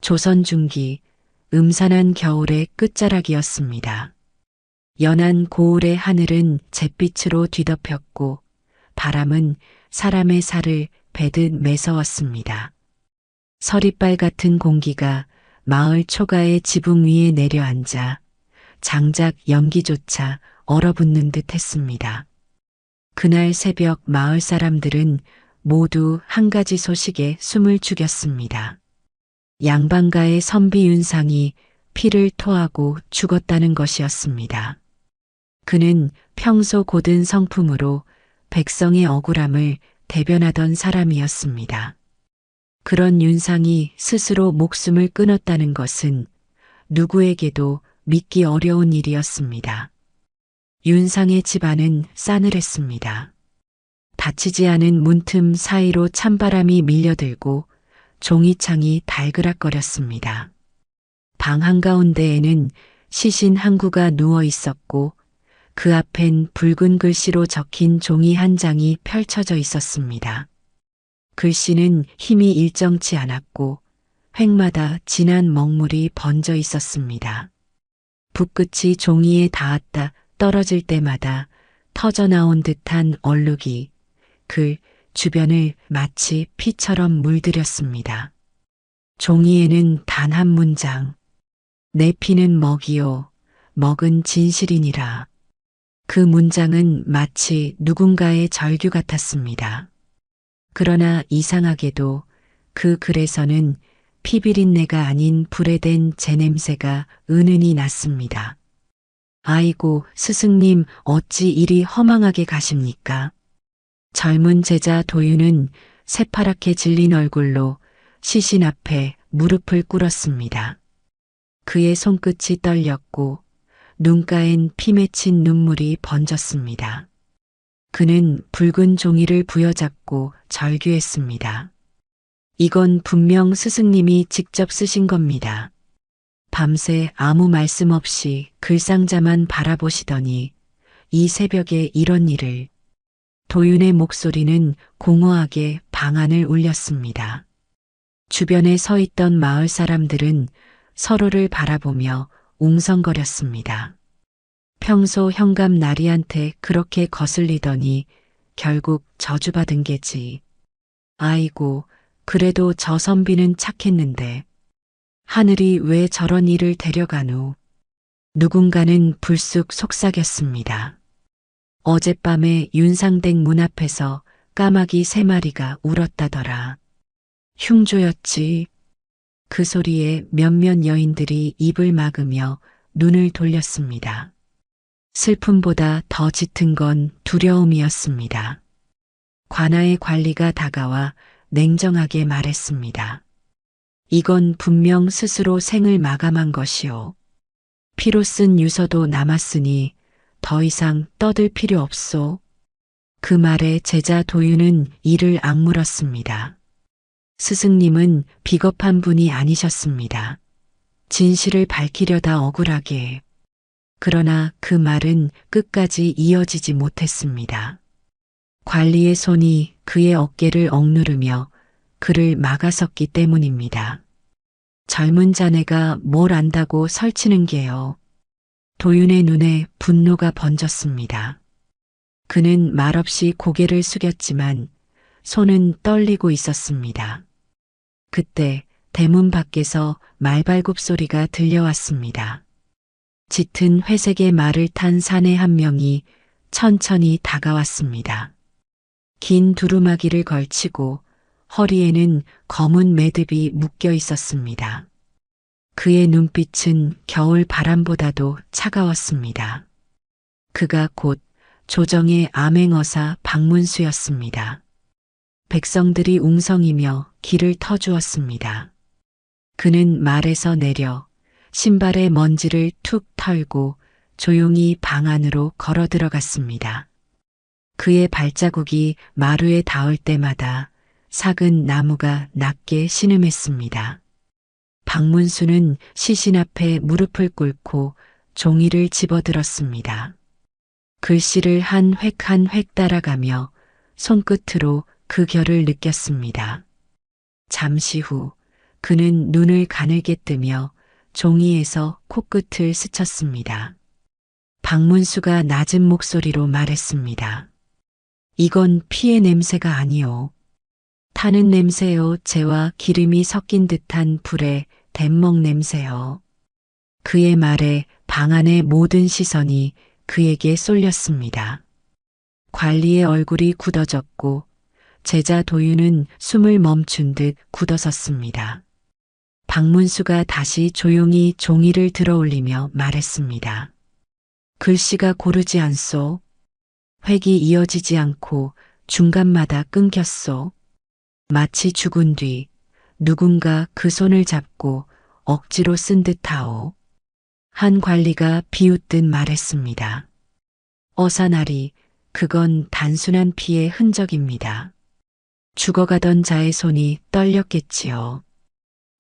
조선 중기 음산한 겨울의 끝자락이었습니다. 연한 고을의 하늘은 잿빛으로 뒤덮였고 바람은 사람의 살을 베듯 매서웠습니다. 서리빨 같은 공기가 마을 초가의 지붕 위에 내려앉아 장작 연기조차 얼어붙는 듯 했습니다. 그날 새벽 마을 사람들은 모두 한 가지 소식에 숨을 죽였습니다. 양반가의 선비 윤상이 피를 토하고 죽었다는 것이었습니다. 그는 평소 고든 성품으로 백성의 억울함을 대변하던 사람이었습니다. 그런 윤상이 스스로 목숨을 끊었다는 것은 누구에게도 믿기 어려운 일이었습니다. 윤상의 집안은 싸늘했습니다. 닫히지 않은 문틈 사이로 찬바람이 밀려들고 종이창이 달그락거렸습니다. 방 한가운데에는 시신 한 구가 누워 있었고 그 앞엔 붉은 글씨로 적힌 종이 한 장이 펼쳐져 있었습니다. 글씨는 힘이 일정치 않았고 획마다 진한 먹물이 번져 있었습니다. 붓끝이 종이에 닿았다 떨어질 때마다 터져나온 듯한 얼룩이 글 주변을 마치 피처럼 물들였습니다. 종이에는 단 한 문장. 내 피는 먹이요, 먹은 진실이니라. 그 문장은 마치 누군가의 절규 같았습니다. 그러나 이상하게도 그 글에서는 피비린내가 아닌 불에 댄 재냄새가 은은히 났습니다. 아이고, 스승님 어찌 이리 허망하게 가십니까? 젊은 제자 도윤은 새파랗게 질린 얼굴로 시신 앞에 무릎을 꿇었습니다. 그의 손끝이 떨렸고 눈가엔 피 맺힌 눈물이 번졌습니다. 그는 붉은 종이를 부여잡고 절규했습니다. 이건 분명 스승님이 직접 쓰신 겁니다. 밤새 아무 말씀 없이 글상자만 바라보시더니 이 새벽에 이런 일을. 도윤의 목소리는 공허하게 방안을 울렸습니다. 주변에 서 있던 마을 사람들은 서로를 바라보며 웅성거렸습니다. 평소 현감 나리한테 그렇게 거슬리더니 결국 저주받은 게지. 아이고, 그래도 저 선비는 착했는데 하늘이 왜 저런 일을 데려가노. 누군가는 불쑥 속삭였습니다. 어젯밤에 윤상댁 문 앞에서 까마귀 3마리가 울었다더라. 흉조였지. 그 소리에 몇몇 여인들이 입을 막으며 눈을 돌렸습니다. 슬픔보다 더 짙은 건 두려움이었습니다. 관아의 관리가 다가와 냉정하게 말했습니다. 이건 분명 스스로 생을 마감한 것이오. 피로 쓴 유서도 남았으니 더 이상 떠들 필요 없소. 그 말에 제자 도윤은 이를 악물었습니다. 스승님은 비겁한 분이 아니셨습니다. 진실을 밝히려다 억울하게. 그러나 그 말은 끝까지 이어지지 못했습니다. 관리의 손이 그의 어깨를 억누르며 그를 막아섰기 때문입니다. 젊은 자네가 뭘 안다고 설치는 게요. 도윤의 눈에 분노가 번졌습니다. 그는 말없이 고개를 숙였지만 손은 떨리고 있었습니다. 그때 대문 밖에서 말발굽 소리가 들려왔습니다. 짙은 회색의 말을 탄 사내 한 명이 천천히 다가왔습니다. 긴 두루마기를 걸치고 허리에는 검은 매듭이 묶여 있었습니다. 그의 눈빛은 겨울 바람보다도 차가웠습니다. 그가 곧 조정의 암행어사 박문수였습니다. 백성들이 웅성이며 길을 터주었습니다. 그는 말에서 내려 신발의 먼지를 툭 털고 조용히 방 안으로 걸어 들어갔습니다. 그의 발자국이 마루에 닿을 때마다 삭은 나무가 낮게 신음했습니다. 박문수는 시신 앞에 무릎을 꿇고 종이를 집어들었습니다. 글씨를 한 획 한 획 따라가며 손끝으로 그 결을 느꼈습니다. 잠시 후 그는 눈을 가늘게 뜨며 종이에서 코끝을 스쳤습니다. 박문수가 낮은 목소리로 말했습니다. 이건 피의 냄새가 아니오. 타는 냄새요. 재와 기름이 섞인 듯한 불의 댄먹 냄새요. 그의 말에 방 안의 모든 시선이 그에게 쏠렸습니다. 관리의 얼굴이 굳어졌고 제자 도윤은 숨을 멈춘 듯 굳어섰습니다. 박문수가 다시 조용히 종이를 들어올리며 말했습니다. 글씨가 고르지 않소. 획이 이어지지 않고 중간마다 끊겼소. 마치 죽은 뒤 누군가 그 손을 잡고 억지로 쓴 듯하오. 한 관리가 비웃듯 말했습니다. 어사나리, 그건 단순한 피의 흔적입니다. 죽어가던 자의 손이 떨렸겠지요.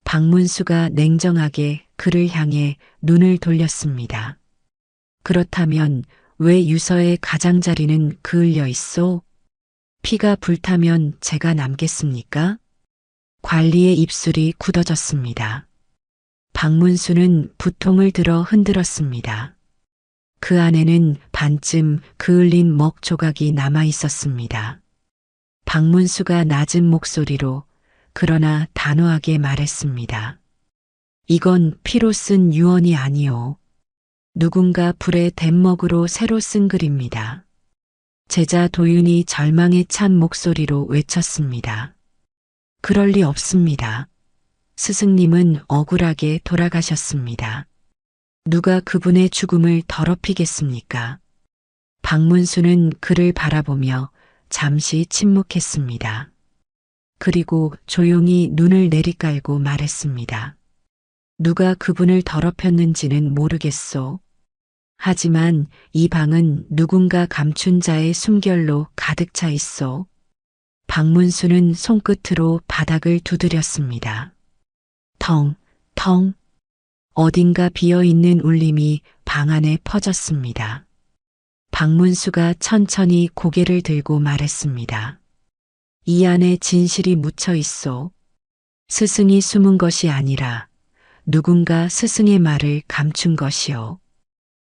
박문수가 냉정하게 그를 향해 눈을 돌렸습니다. 그렇다면 왜 유서의 가장자리는 그을려 있소? 피가 불타면 제가 남겠습니까? 관리의 입술이 굳어졌습니다. 박문수는 부통을 들어 흔들었습니다. 그 안에는 반쯤 그을린 먹 조각이 남아 있었습니다. 박문수가 낮은 목소리로 그러나 단호하게 말했습니다. 이건 피로 쓴 유언이 아니오. 누군가 불의 댄먹으로 새로 쓴 글입니다. 제자 도윤이 절망에 찬 목소리로 외쳤습니다. 그럴 리 없습니다. 스승님은 억울하게 돌아가셨습니다. 누가 그분의 죽음을 더럽히겠습니까? 박문수는 그를 바라보며 잠시 침묵했습니다. 그리고 조용히 눈을 내리깔고 말했습니다. 누가 그분을 더럽혔는지는 모르겠소. 하지만 이 방은 누군가 감춘 자의 숨결로 가득 차 있소. 박문수는 손끝으로 바닥을 두드렸습니다. 텅, 텅. 어딘가 비어있는 울림이 방 안에 퍼졌습니다. 박문수가 천천히 고개를 들고 말했습니다. 이 안에 진실이 묻혀 있소. 스승이 숨은 것이 아니라 누군가 스승의 말을 감춘 것이요.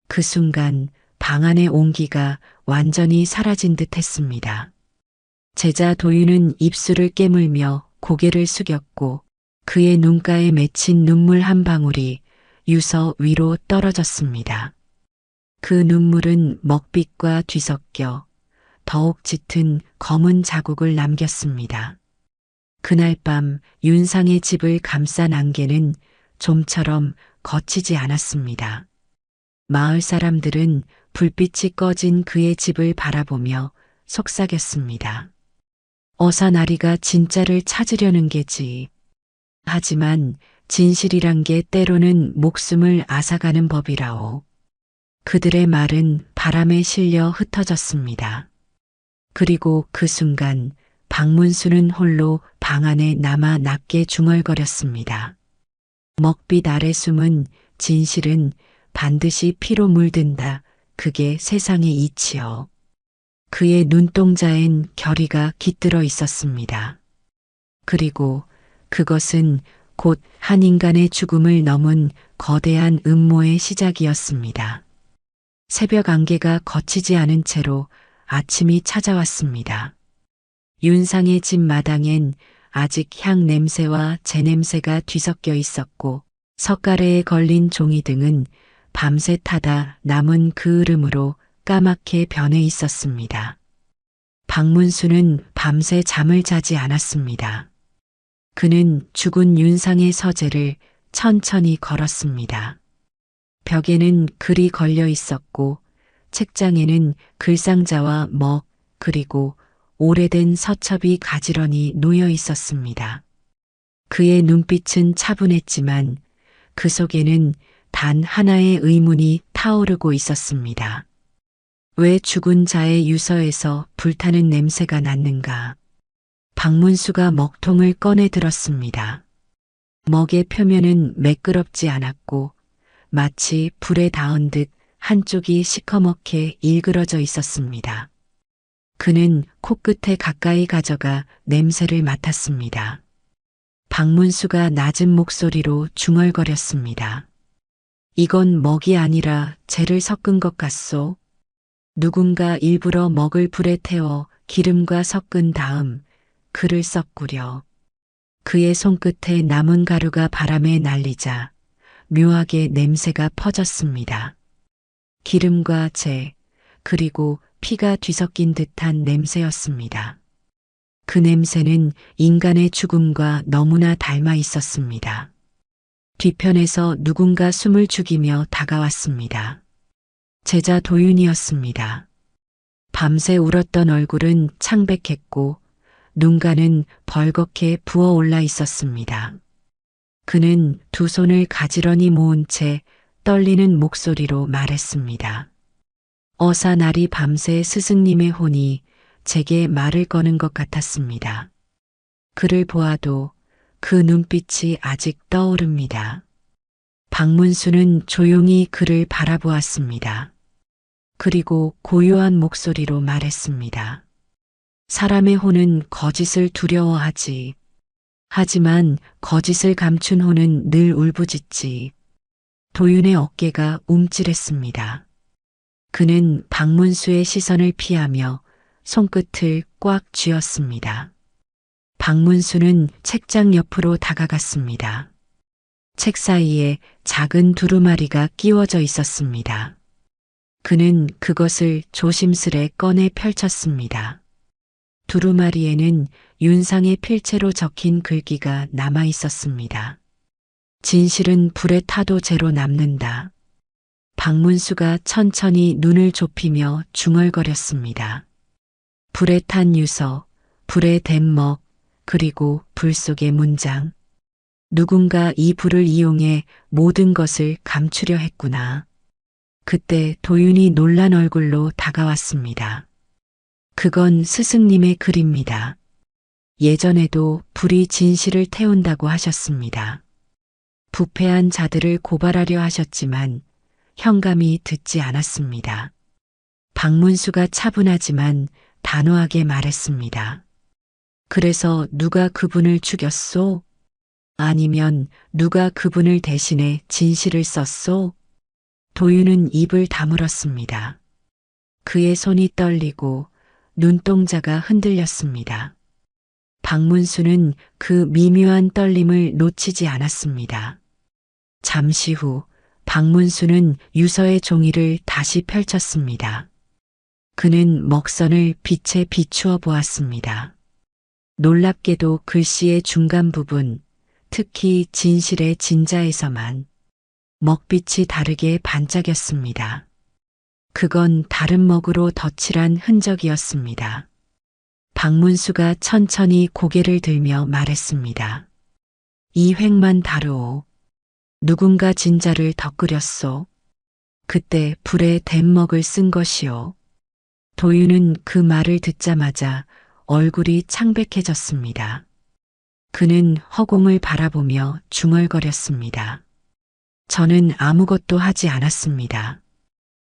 그 순간 방 안의 온기가 완전히 사라진 듯 했습니다. 제자 도윤은 입술을 깨물며 고개를 숙였고 그의 눈가에 맺힌 눈물 한 방울이 유서 위로 떨어졌습니다. 그 눈물은 먹빛과 뒤섞여 더욱 짙은 검은 자국을 남겼습니다. 그날 밤 윤상의 집을 감싼 안개는 좀처럼 거치지 않았습니다. 마을 사람들은 불빛이 꺼진 그의 집을 바라보며 속삭였습니다. 어사나리가 진짜를 찾으려는 게지. 하지만 진실이란 게 때로는 목숨을 앗아가는 법이라오. 그들의 말은 바람에 실려 흩어졌습니다. 그리고 그 순간 박문수는 홀로 방 안에 남아 낮게 중얼거렸습니다. 먹빛 아래 숨은 진실은 반드시 피로 물든다. 그게 세상의 이치요. 그의 눈동자엔 결의가 깃들어 있었습니다. 그리고 그것은 곧 한 인간의 죽음을 넘은 거대한 음모의 시작이었습니다. 새벽 안개가 거치지 않은 채로 아침이 찾아왔습니다. 윤상의 집 마당엔 아직 향 냄새와 재 냄새가 뒤섞여 있었고 석가래에 걸린 종이등은 밤새 타다 남은 그 흐름으로 까맣게 변해 있었습니다. 박문수는 밤새 잠을 자지 않았습니다. 그는 죽은 윤상의 서재를 천천히 걸었습니다. 벽에는 글이 걸려 있었고 책장에는 글상자와 먹 그리고 오래된 서첩이 가지런히 놓여 있었습니다. 그의 눈빛은 차분했지만 그 속에는 단 하나의 의문이 타오르고 있었습니다. 왜 죽은 자의 유서에서 불타는 냄새가 났는가? 박문수가 먹통을 꺼내 들었습니다. 먹의 표면은 매끄럽지 않았고 마치 불에 닿은 듯 한쪽이 시커멓게 일그러져 있었습니다. 그는 코끝에 가까이 가져가 냄새를 맡았습니다. 박문수가 낮은 목소리로 중얼거렸습니다. 이건 먹이 아니라 재를 섞은 것 같소. 누군가 일부러 먹을 불에 태워 기름과 섞은 다음 그를 썩구려. 그의 손끝에 남은 가루가 바람에 날리자 묘하게 냄새가 퍼졌습니다. 기름과 재, 그리고 피가 뒤섞인 듯한 냄새였습니다. 그 냄새는 인간의 죽음과 너무나 닮아 있었습니다. 뒤편에서 누군가 숨을 죽이며 다가왔습니다. 제자 도윤이었습니다. 밤새 울었던 얼굴은 창백했고 눈가는 벌겋게 부어올라 있었습니다. 그는 두 손을 가지런히 모은 채 떨리는 목소리로 말했습니다. 어사날이 밤새 스승님의 혼이 제게 말을 거는 것 같았습니다. 그를 보아도 그 눈빛이 아직 떠오릅니다. 박문수는 조용히 그를 바라보았습니다. 그리고 고요한 목소리로 말했습니다. 사람의 혼은 거짓을 두려워하지. 하지만 거짓을 감춘 혼은 늘 울부짖지. 도윤의 어깨가 움찔했습니다. 그는 박문수의 시선을 피하며 손끝을 꽉 쥐었습니다. 박문수는 책장 옆으로 다가갔습니다. 책 사이에 작은 두루마리가 끼워져 있었습니다. 그는 그것을 조심스레 꺼내 펼쳤습니다. 두루마리에는 윤상의 필체로 적힌 글귀가 남아 있었습니다. 진실은 불에 타도 재로 남는다. 박문수가 천천히 눈을 좁히며 중얼거렸습니다. 불에 탄 유서, 불에 댄 먹, 그리고 불 속의 문장. 누군가 이 불을 이용해 모든 것을 감추려 했구나. 그때 도윤이 놀란 얼굴로 다가왔습니다. 그건 스승님의 글입니다. 예전에도 불이 진실을 태운다고 하셨습니다. 부패한 자들을 고발하려 하셨지만 현감이 듣지 않았습니다. 박문수가 차분하지만 단호하게 말했습니다. 그래서 누가 그분을 죽였소? 아니면 누가 그분을 대신해 진실을 썼소? 도윤은 입을 다물었습니다. 그의 손이 떨리고 눈동자가 흔들렸습니다. 박문수는 그 미묘한 떨림을 놓치지 않았습니다. 잠시 후 박문수는 유서의 종이를 다시 펼쳤습니다. 그는 먹선을 빛에 비추어 보았습니다. 놀랍게도 글씨의 중간 부분, 특히 진실의 진자에서만 먹빛이 다르게 반짝였습니다. 그건 다른 먹으로 덧칠한 흔적이었습니다. 박문수가 천천히 고개를 들며 말했습니다. 이 획만 다루오. 누군가 진자를 덧그렸소. 그때 불에 댄 먹을 쓴 것이오. 도윤은 그 말을 듣자마자 얼굴이 창백해졌습니다. 그는 허공을 바라보며 중얼거렸습니다. 저는 아무것도 하지 않았습니다.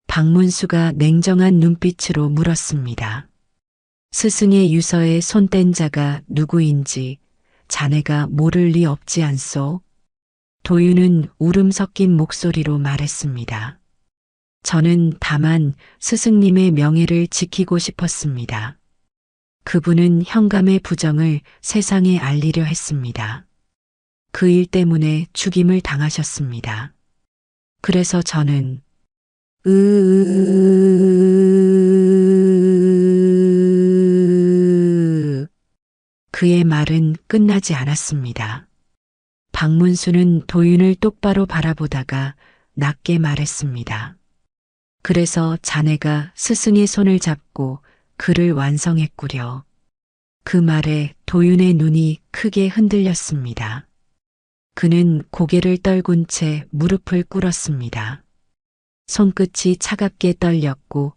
박문수가 냉정한 눈빛으로 물었습니다. 스승의 유서에 손뗀 자가 누구인지 자네가 모를 리 없지 않소? 도윤은 울음 섞인 목소리로 말했습니다. 저는 다만 스승님의 명예를 지키고 싶었습니다. 그분은 현감의 부정을 세상에 알리려 했습니다. 그 일 때문에 죽임을 당하셨습니다. 그래서 저는 그의 말은 끝나지 않았습니다. 박문수는 도윤을 똑바로 바라보다가 낮게 말했습니다. 그래서 자네가 스승의 손을 잡고 글을 완성했구려. 그 말에 도윤의 눈이 크게 흔들렸습니다. 그는 고개를 떨군 채 무릎을 꿇었습니다. 손끝이 차갑게 떨렸고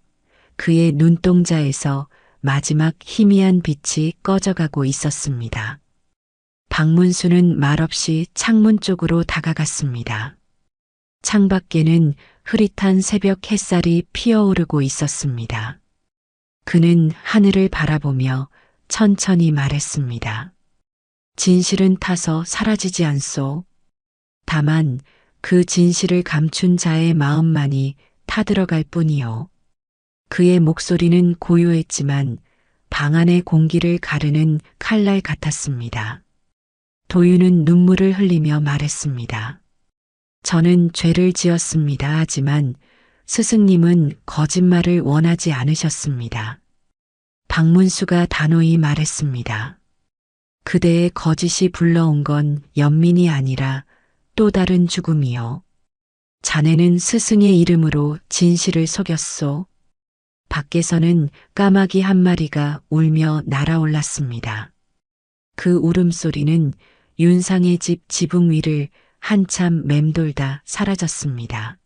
그의 눈동자에서 마지막 희미한 빛이 꺼져가고 있었습니다. 박문수는 말없이 창문 쪽으로 다가갔습니다. 창밖에는 흐릿한 새벽 햇살이 피어오르고 있었습니다. 그는 하늘을 바라보며 천천히 말했습니다. 진실은 타서 사라지지 않소. 다만 그 진실을 감춘 자의 마음만이 타들어갈 뿐이요. 그의 목소리는 고요했지만 방 안의 공기를 가르는 칼날 같았습니다. 도윤은 눈물을 흘리며 말했습니다. 저는 죄를 지었습니다. 하지만 스승님은 거짓말을 원하지 않으셨습니다. 박문수가 단호히 말했습니다. 그대의 거짓이 불러온 건 연민이 아니라 또 다른 죽음이요. 자네는 스승의 이름으로 진실을 속였소. 밖에서는 까마귀 한 마리가 울며 날아올랐습니다. 그 울음소리는 윤상의 집 지붕 위를 한참 맴돌다 사라졌습니다.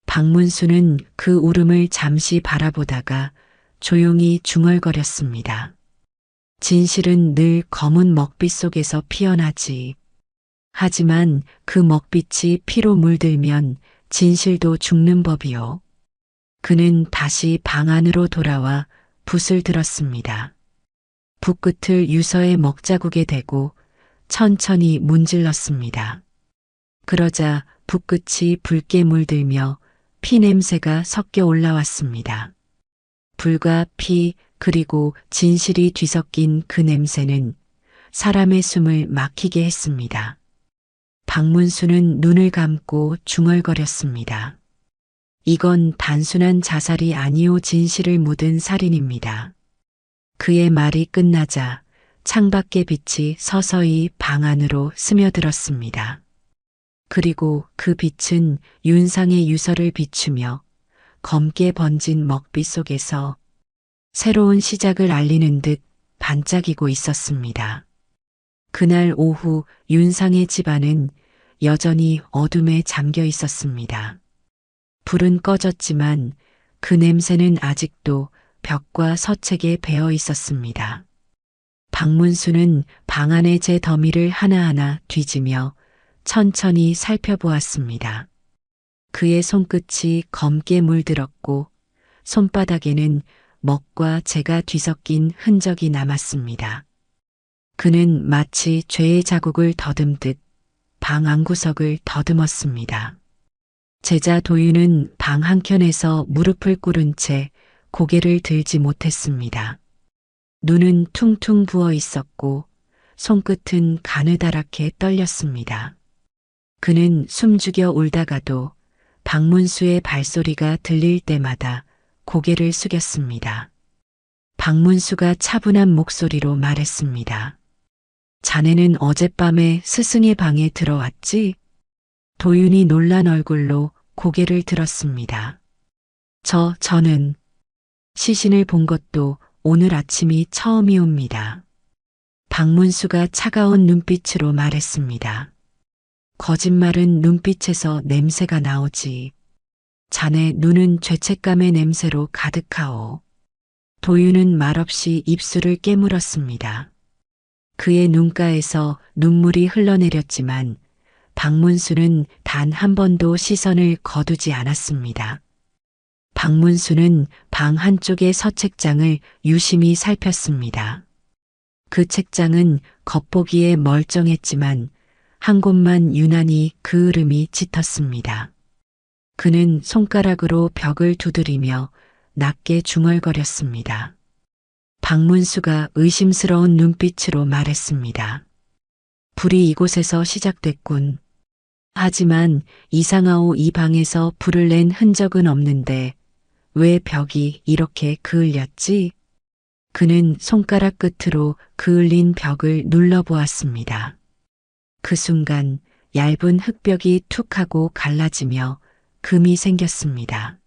박문수는 그 울음을 잠시 바라보다가 조용히 중얼거렸습니다. 진실은 늘 검은 먹빛 속에서 피어나지. 하지만 그 먹빛이 피로 물들면 진실도 죽는 법이요. 그는 다시 방 안으로 돌아와 붓을 들었습니다. 붓끝을 유서의 먹자국에 대고 천천히 문질렀습니다. 그러자 붓끝이 붉게 물들며 피 냄새가 섞여 올라왔습니다. 불과 피 그리고 진실이 뒤섞인 그 냄새는 사람의 숨을 막히게 했습니다. 박문수는 눈을 감고 중얼거렸습니다. 이건 단순한 자살이 아니오 진실을 묻은 살인입니다. 그의 말이 끝나자 창밖의 빛이 서서히 방 안으로 스며들었습니다. 그리고 그 빛은 윤상의 유서를 비추며 검게 번진 먹빛 속에서 새로운 시작을 알리는 듯 반짝이고 있었습니다. 그날 오후 윤상의 집안은 여전히 어둠에 잠겨 있었습니다. 불은 꺼졌지만 그 냄새는 아직도 벽과 서책에 배어 있었습니다. 박문수는 방 안의 제 더미를 하나하나 뒤지며 천천히 살펴보았습니다. 그의 손끝이 검게 물들었고 손바닥에는 먹과 재가 뒤섞인 흔적이 남았습니다. 그는 마치 죄의 자국을 더듬듯 방 안구석을 더듬었습니다. 제자 도윤은 방 한켠에서 무릎을 꿇은 채 고개를 들지 못했습니다. 눈은 퉁퉁 부어 있었고 손끝은 가느다랗게 떨렸습니다. 그는 숨죽여 울다가도 박문수의 발소리가 들릴 때마다 고개를 숙였습니다. 박문수가 차분한 목소리로 말했습니다. 자네는 어젯밤에 스승의 방에 들어왔지? 도윤이 놀란 얼굴로 고개를 들었습니다. 저는 시신을 본 것도 오늘 아침이 처음이옵니다. 박문수가 차가운 눈빛으로 말했습니다. 거짓말은 눈빛에서 냄새가 나오지. 자네 눈은 죄책감의 냄새로 가득하오. 도윤은 말없이 입술을 깨물었습니다. 그의 눈가에서 눈물이 흘러내렸지만 박문수는 단 한 번도 시선을 거두지 않았습니다. 박문수는 방 한쪽의 서책장을 유심히 살폈습니다. 그 책장은 겉보기에 멀쩡했지만 한 곳만 유난히 그을음이 짙었습니다. 그는 손가락으로 벽을 두드리며 낮게 중얼거렸습니다. 박문수가 의심스러운 눈빛으로 말했습니다. 불이 이곳에서 시작됐군. 하지만 이상하오 이 방에서 불을 낸 흔적은 없는데 왜 벽이 이렇게 그을렸지? 그는 손가락 끝으로 그을린 벽을 눌러보았습니다. 그 순간 얇은 흙벽이 툭 하고 갈라지며 금이 생겼습니다.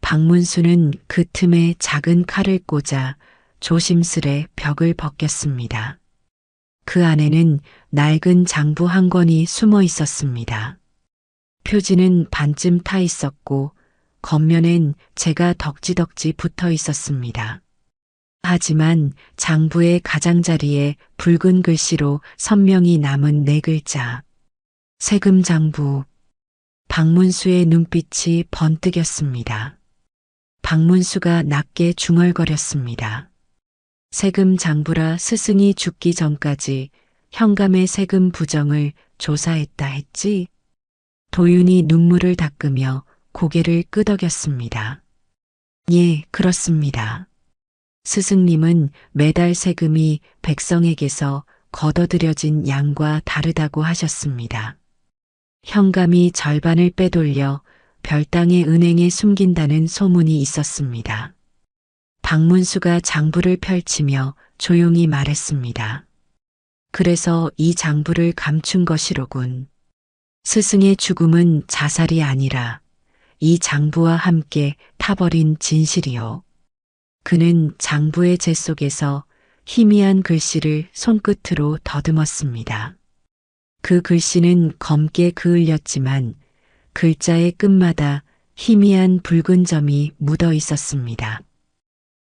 박문수는 그 틈에 작은 칼을 꽂아 조심스레 벽을 벗겼습니다. 그 안에는 낡은 장부 한 권이 숨어 있었습니다. 표지는 반쯤 타 있었고 겉면엔 재가 덕지덕지 붙어 있었습니다. 하지만 장부의 가장자리에 붉은 글씨로 선명히 남은 네 글자. 세금장부. 박문수의 눈빛이 번뜩였습니다. 박문수가 낮게 중얼거렸습니다. 세금장부라 스승이 죽기 전까지 현감의 세금 부정을 조사했다 했지? 도윤이 눈물을 닦으며 고개를 끄덕였습니다. 예, 그렇습니다. 스승님은 매달 세금이 백성에게서 걷어들여진 양과 다르다고 하셨습니다. 현감이 절반을 빼돌려 별당의 은행에 숨긴다는 소문이 있었습니다. 박문수가 장부를 펼치며 조용히 말했습니다. 그래서 이 장부를 감춘 것이로군. 스승의 죽음은 자살이 아니라 이 장부와 함께 타버린 진실이요. 그는 장부의 재 속에서 희미한 글씨를 손끝으로 더듬었습니다. 그 글씨는 검게 그을렸지만 글자의 끝마다 희미한 붉은 점이 묻어 있었습니다.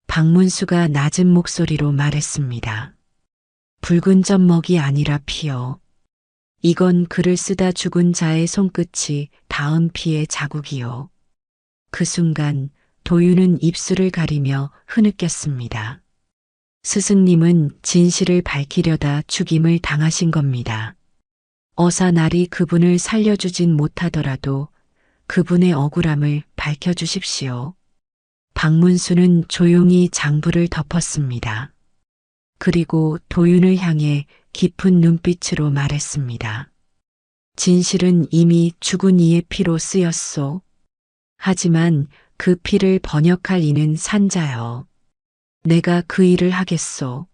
박문수가 낮은 목소리로 말했습니다. 붉은 점 먹이 아니라 피요. 이건 글을 쓰다 죽은 자의 손끝이 닿은 피의 자국이요. 그 순간 도윤은 입술을 가리며 흐느꼈습니다. 스승님은 진실을 밝히려다 죽임을 당하신 겁니다. 어사날이 그분을 살려주진 못하더라도 그분의 억울함을 밝혀주십시오. 박문수는 조용히 장부를 덮었습니다. 그리고 도윤을 향해 깊은 눈빛으로 말했습니다. 진실은 이미 죽은 이의 피로 쓰였소. 하지만 그 피를 번역할 이는 산자여. 내가 그 일을 하겠소.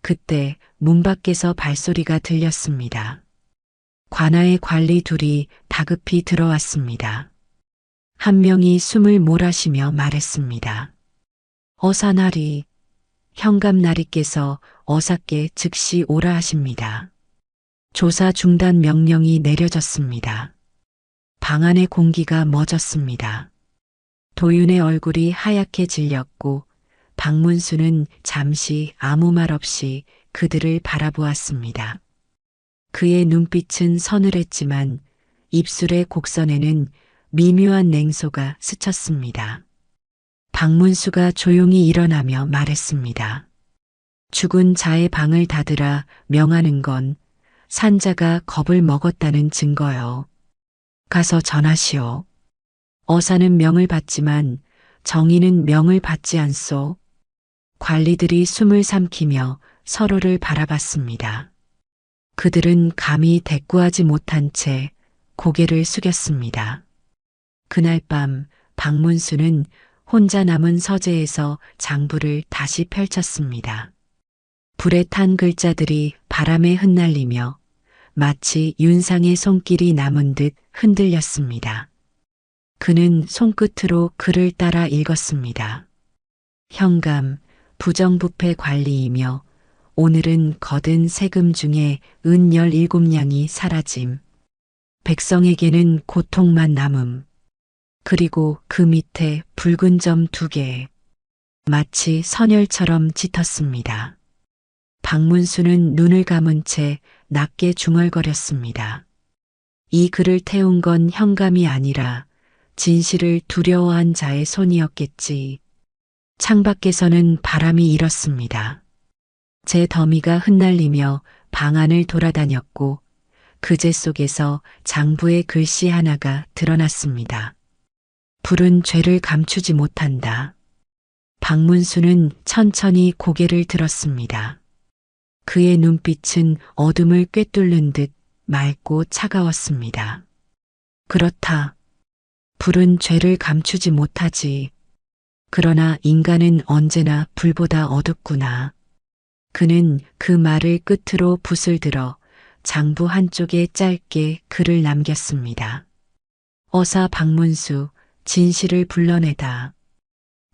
그때 문 밖에서 발소리가 들렸습니다. 관아의 관리 둘이 다급히 들어왔습니다. 한 명이 숨을 몰아쉬며 말했습니다. 어사나리, 현감나리께서 어사께 즉시 오라 하십니다. 조사 중단 명령이 내려졌습니다. 방 안의 공기가 멎었습니다. 도윤의 얼굴이 하얗게 질렸고 박문수는 잠시 아무 말 없이 그들을 바라보았습니다. 그의 눈빛은 서늘했지만 입술의 곡선에는 미묘한 냉소가 스쳤습니다. 박문수가 조용히 일어나며 말했습니다. 죽은 자의 방을 닫으라 명하는 건 산자가 겁을 먹었다는 증거요. 가서 전하시오. 어사는 명을 받지만 정의는 명을 받지 않소. 관리들이 숨을 삼키며 서로를 바라봤습니다. 그들은 감히 대꾸하지 못한 채 고개를 숙였습니다. 그날 밤 박문수는 혼자 남은 서재에서 장부를 다시 펼쳤습니다. 불에 탄 글자들이 바람에 흩날리며 마치 윤상의 손길이 남은 듯 흔들렸습니다. 그는 손끝으로 글을 따라 읽었습니다. 현감, 부정부패 관리이며 오늘은 거둔 세금 중에 은 17냥이 사라짐. 백성에게는 고통만 남음. 그리고 그 밑에 붉은 점 2개. 마치 선혈처럼 짙었습니다. 박문수는 눈을 감은 채 낮게 중얼거렸습니다. 이 글을 태운 건 현감이 아니라 진실을 두려워한 자의 손이었겠지. 창밖에서는 바람이 일었습니다. 제 더미가 흩날리며 방 안을 돌아다녔고 그제 속에서 장부의 글씨 하나가 드러났습니다. 불은 죄를 감추지 못한다. 박문수는 천천히 고개를 들었습니다. 그의 눈빛은 어둠을 꿰뚫는 듯 맑고 차가웠습니다. 그렇다. 불은 죄를 감추지 못하지. 그러나 인간은 언제나 불보다 어둡구나. 그는 그 말을 끝으로 붓을 들어 장부 한쪽에 짧게 글을 남겼습니다. 어사 박문수, 진실을 불러내다.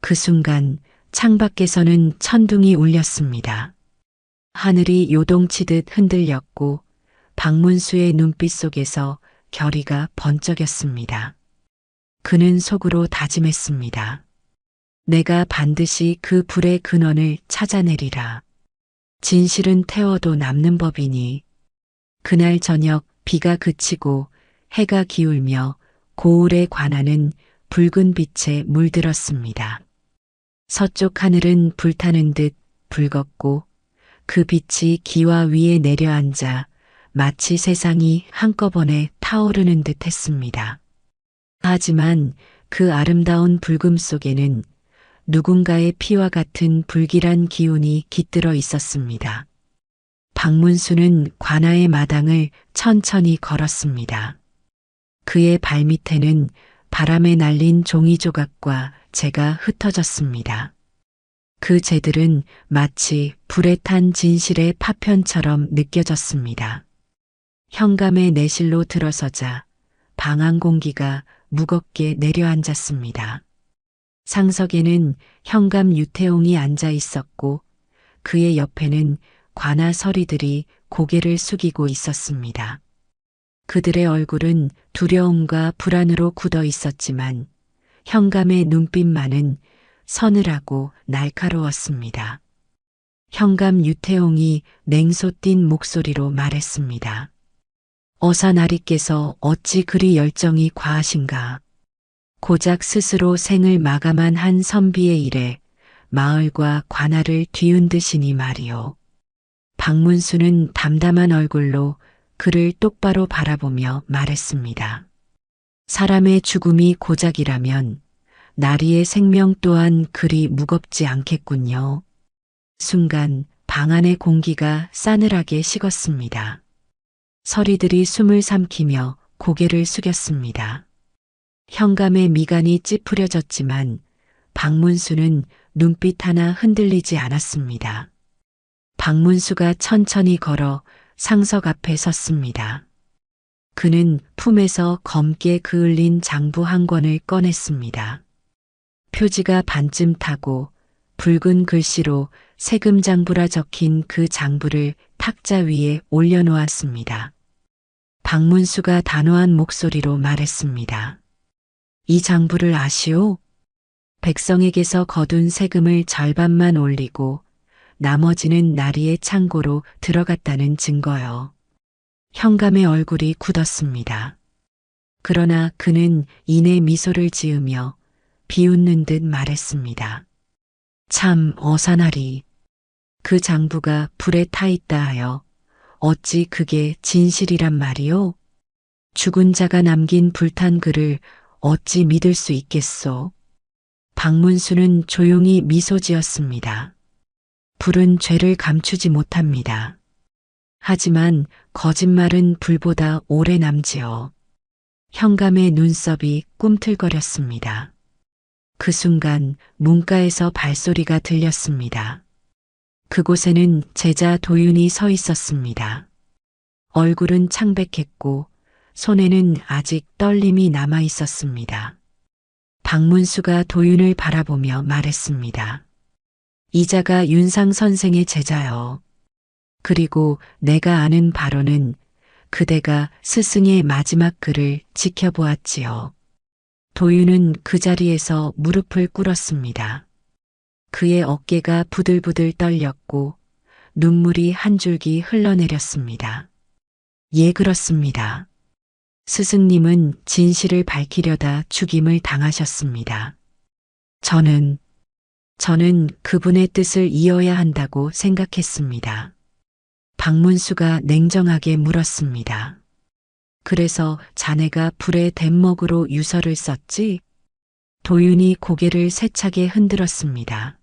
그 순간 창밖에서는 천둥이 울렸습니다. 하늘이 요동치듯 흔들렸고 박문수의 눈빛 속에서 결의가 번쩍였습니다. 그는 속으로 다짐했습니다. 내가 반드시 그 불의 근원을 찾아내리라. 진실은 태워도 남는 법이니. 그날 저녁 비가 그치고 해가 기울며 고을의 관아는 붉은 빛에 물들었습니다. 서쪽 하늘은 불타는 듯 붉었고 그 빛이 기와 위에 내려앉아 마치 세상이 한꺼번에 타오르는 듯 했습니다. 하지만 그 아름다운 불금 속에는 누군가의 피와 같은 불길한 기운이 깃들어 있었습니다. 박문수는 관아의 마당을 천천히 걸었습니다. 그의 발밑에는 바람에 날린 종이 조각과 재가 흩어졌습니다. 그 재들은 마치 불에 탄 진실의 파편처럼 느껴졌습니다. 현감의 내실로 들어서자 방안 공기가 무겁게 내려앉았습니다. 상석에는 현감 유태옹이 앉아 있었고 그의 옆에는 관아 서리들이 고개를 숙이고 있었습니다. 그들의 얼굴은 두려움과 불안으로 굳어 있었지만 현감의 눈빛만은 서늘하고 날카로웠습니다. 현감 유태옹이 냉소 띤 목소리로 말했습니다. 어사나리께서 어찌 그리 열정이 과하신가. 고작 스스로 생을 마감한 한 선비의 일에 마을과 관아를 뒤흔드시니 말이오. 박문수는 담담한 얼굴로 그를 똑바로 바라보며 말했습니다. 사람의 죽음이 고작이라면 나리의 생명 또한 그리 무겁지 않겠군요. 순간 방 안의 공기가 싸늘하게 식었습니다. 서리들이 숨을 삼키며 고개를 숙였습니다. 현감의 미간이 찌푸려졌지만 박문수는 눈빛 하나 흔들리지 않았습니다. 박문수가 천천히 걸어 상석 앞에 섰습니다. 그는 품에서 검게 그을린 장부 한 권을 꺼냈습니다. 표지가 반쯤 타고 붉은 글씨로 세금장부라 적힌 그 장부를 탁자 위에 올려놓았습니다. 박문수가 단호한 목소리로 말했습니다. 이 장부를 아시오? 백성에게서 거둔 세금을 절반만 올리고 나머지는 나리의 창고로 들어갔다는 증거요. 현감의 얼굴이 굳었습니다. 그러나 그는 이내 미소를 지으며 비웃는 듯 말했습니다. 참 어사나리. 그 장부가 불에 타 있다 하여 어찌 그게 진실이란 말이오? 죽은 자가 남긴 불탄 글을 어찌 믿을 수 있겠소? 박문수는 조용히 미소 지었습니다. 불은 죄를 감추지 못합니다. 하지만 거짓말은 불보다 오래 남지요. 현감의 눈썹이 꿈틀거렸습니다. 그 순간 문가에서 발소리가 들렸습니다. 그곳에는 제자 도윤이 서 있었습니다. 얼굴은 창백했고 손에는 아직 떨림이 남아 있었습니다. 박문수가 도윤을 바라보며 말했습니다. 이자가 윤상 선생의 제자요. 그리고 내가 아는 바로는 그대가 스승의 마지막 글을 지켜보았지요. 도윤은 그 자리에서 무릎을 꿇었습니다. 그의 어깨가 부들부들 떨렸고 눈물이 한 줄기 흘러내렸습니다. 예, 그렇습니다. 스승님은 진실을 밝히려다 죽임을 당하셨습니다. 저는 그분의 뜻을 이어야 한다고 생각했습니다. 박문수가 냉정하게 물었습니다. 그래서 자네가 불에 댄먹으로 유서를 썼지? 도윤이 고개를 세차게 흔들었습니다.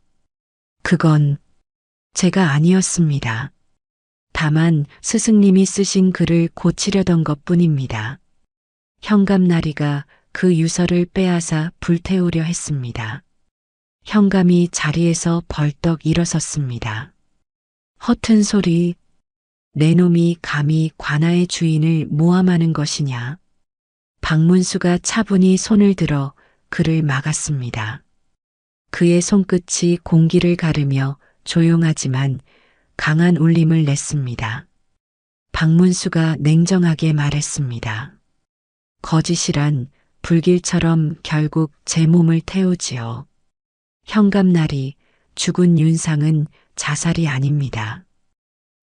그건 제가 아니었습니다. 다만 스승님이 쓰신 글을 고치려던 것뿐입니다. 현감나리가 그 유서를 빼앗아 불태우려 했습니다. 현감이 자리에서 벌떡 일어섰습니다. 허튼 소리. 내 놈이 감히 관아의 주인을 모함하는 것이냐. 박문수가 차분히 손을 들어 그를 막았습니다. 그의 손끝이 공기를 가르며 조용하지만 강한 울림을 냈습니다. 박문수가 냉정하게 말했습니다. 거짓이란 불길처럼 결국 제 몸을 태우지요. 현감나리, 죽은 윤상은 자살이 아닙니다.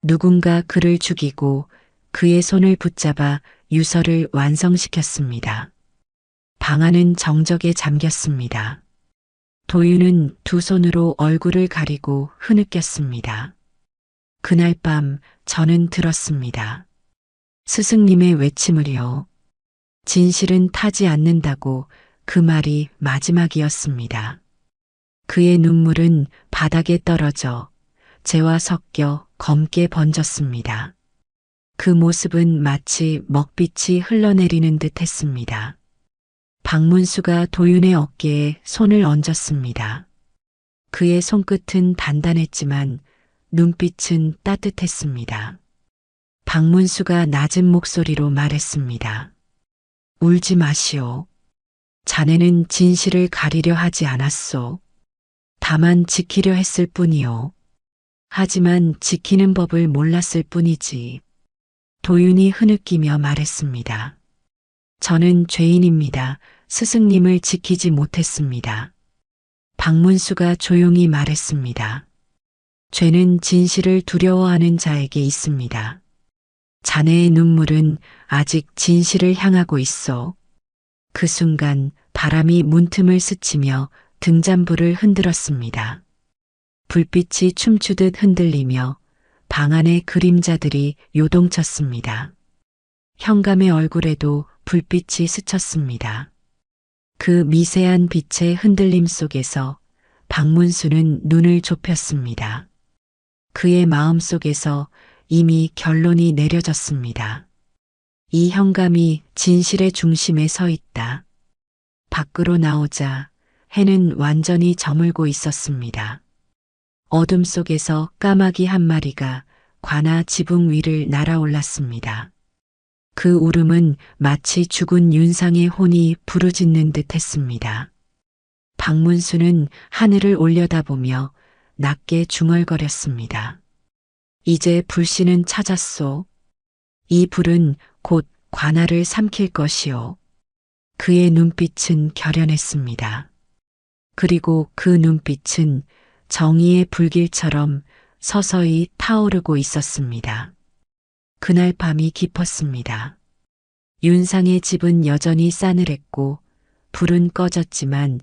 누군가 그를 죽이고 그의 손을 붙잡아 유서를 완성시켰습니다. 방 안은 정적에 잠겼습니다. 도윤은 두 손으로 얼굴을 가리고 흐느꼈습니다. 그날 밤 저는 들었습니다. 스승님의 외침을요. 진실은 타지 않는다고 그 말이 마지막이었습니다. 그의 눈물은 바닥에 떨어져 재와 섞여 검게 번졌습니다. 그 모습은 마치 먹빛이 흘러내리는 듯 했습니다. 박문수가 도윤의 어깨에 손을 얹었습니다. 그의 손끝은 단단했지만 눈빛은 따뜻했습니다. 박문수가 낮은 목소리로 말했습니다. 울지 마시오. 자네는 진실을 가리려 하지 않았소. 다만 지키려 했을 뿐이요. 하지만 지키는 법을 몰랐을 뿐이지. 도윤이 흐느끼며 말했습니다. 저는 죄인입니다. 스승님을 지키지 못했습니다. 박문수가 조용히 말했습니다. 죄는 진실을 두려워하는 자에게 있습니다. 자네의 눈물은 아직 진실을 향하고 있어. 그 순간 바람이 문틈을 스치며 등잔불을 흔들었습니다. 불빛이 춤추듯 흔들리며 방 안의 그림자들이 요동쳤습니다. 현감의 얼굴에도 불빛이 스쳤습니다. 그 미세한 빛의 흔들림 속에서 박문수는 눈을 좁혔습니다. 그의 마음 속에서 이미 결론이 내려졌습니다. 이 현감이 진실의 중심에 서 있다. 밖으로 나오자 해는 완전히 저물고 있었습니다. 어둠 속에서 까마귀 한 마리가 관아 지붕 위를 날아올랐습니다. 그 울음은 마치 죽은 윤상의 혼이 부르짖는 듯 했습니다. 박문수는 하늘을 올려다보며 낮게 중얼거렸습니다. 이제 불씨는 찾았소. 이 불은 곧 관아를 삼킬 것이오. 그의 눈빛은 결연했습니다. 그리고 그 눈빛은 정의의 불길처럼 서서히 타오르고 있었습니다. 그날 밤이 깊었습니다. 윤상의 집은 여전히 싸늘했고 불은 꺼졌지만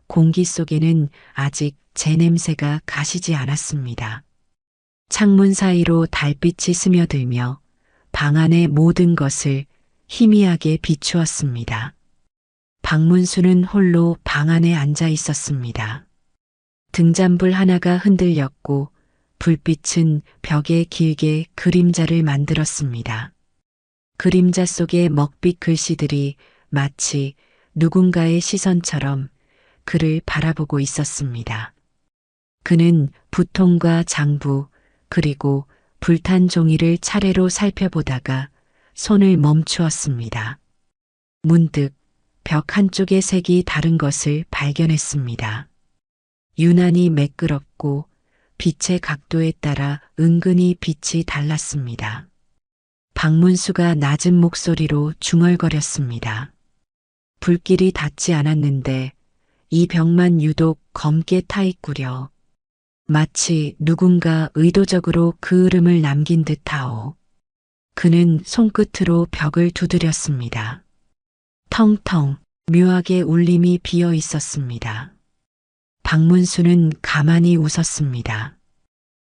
공기 속에는 아직 재 냄새가 가시지 않았습니다. 창문 사이로 달빛이 스며들며 방 안의 모든 것을 희미하게 비추었습니다. 박문수는 홀로 방 안에 앉아 있었습니다. 등잔불 하나가 흔들렸고 불빛은 벽에 길게 그림자를 만들었습니다. 그림자 속의 먹빛 글씨들이 마치 누군가의 시선처럼 그를 바라보고 있었습니다. 그는 부통과 장부 그리고 불탄 종이를 차례로 살펴보다가 손을 멈추었습니다. 문득 벽 한쪽의 색이 다른 것을 발견했습니다. 유난히 매끄럽고 빛의 각도에 따라 은근히 빛이 달랐습니다. 박문수가 낮은 목소리로 중얼거렸습니다. 불길이 닿지 않았는데 이 벽만 유독 검게 타 있구려. 마치 누군가 의도적으로 그 흐름을 남긴 듯하오. 그는 손끝으로 벽을 두드렸습니다. 텅텅 묘하게 울림이 비어 있었습니다. 박문수는 가만히 웃었습니다.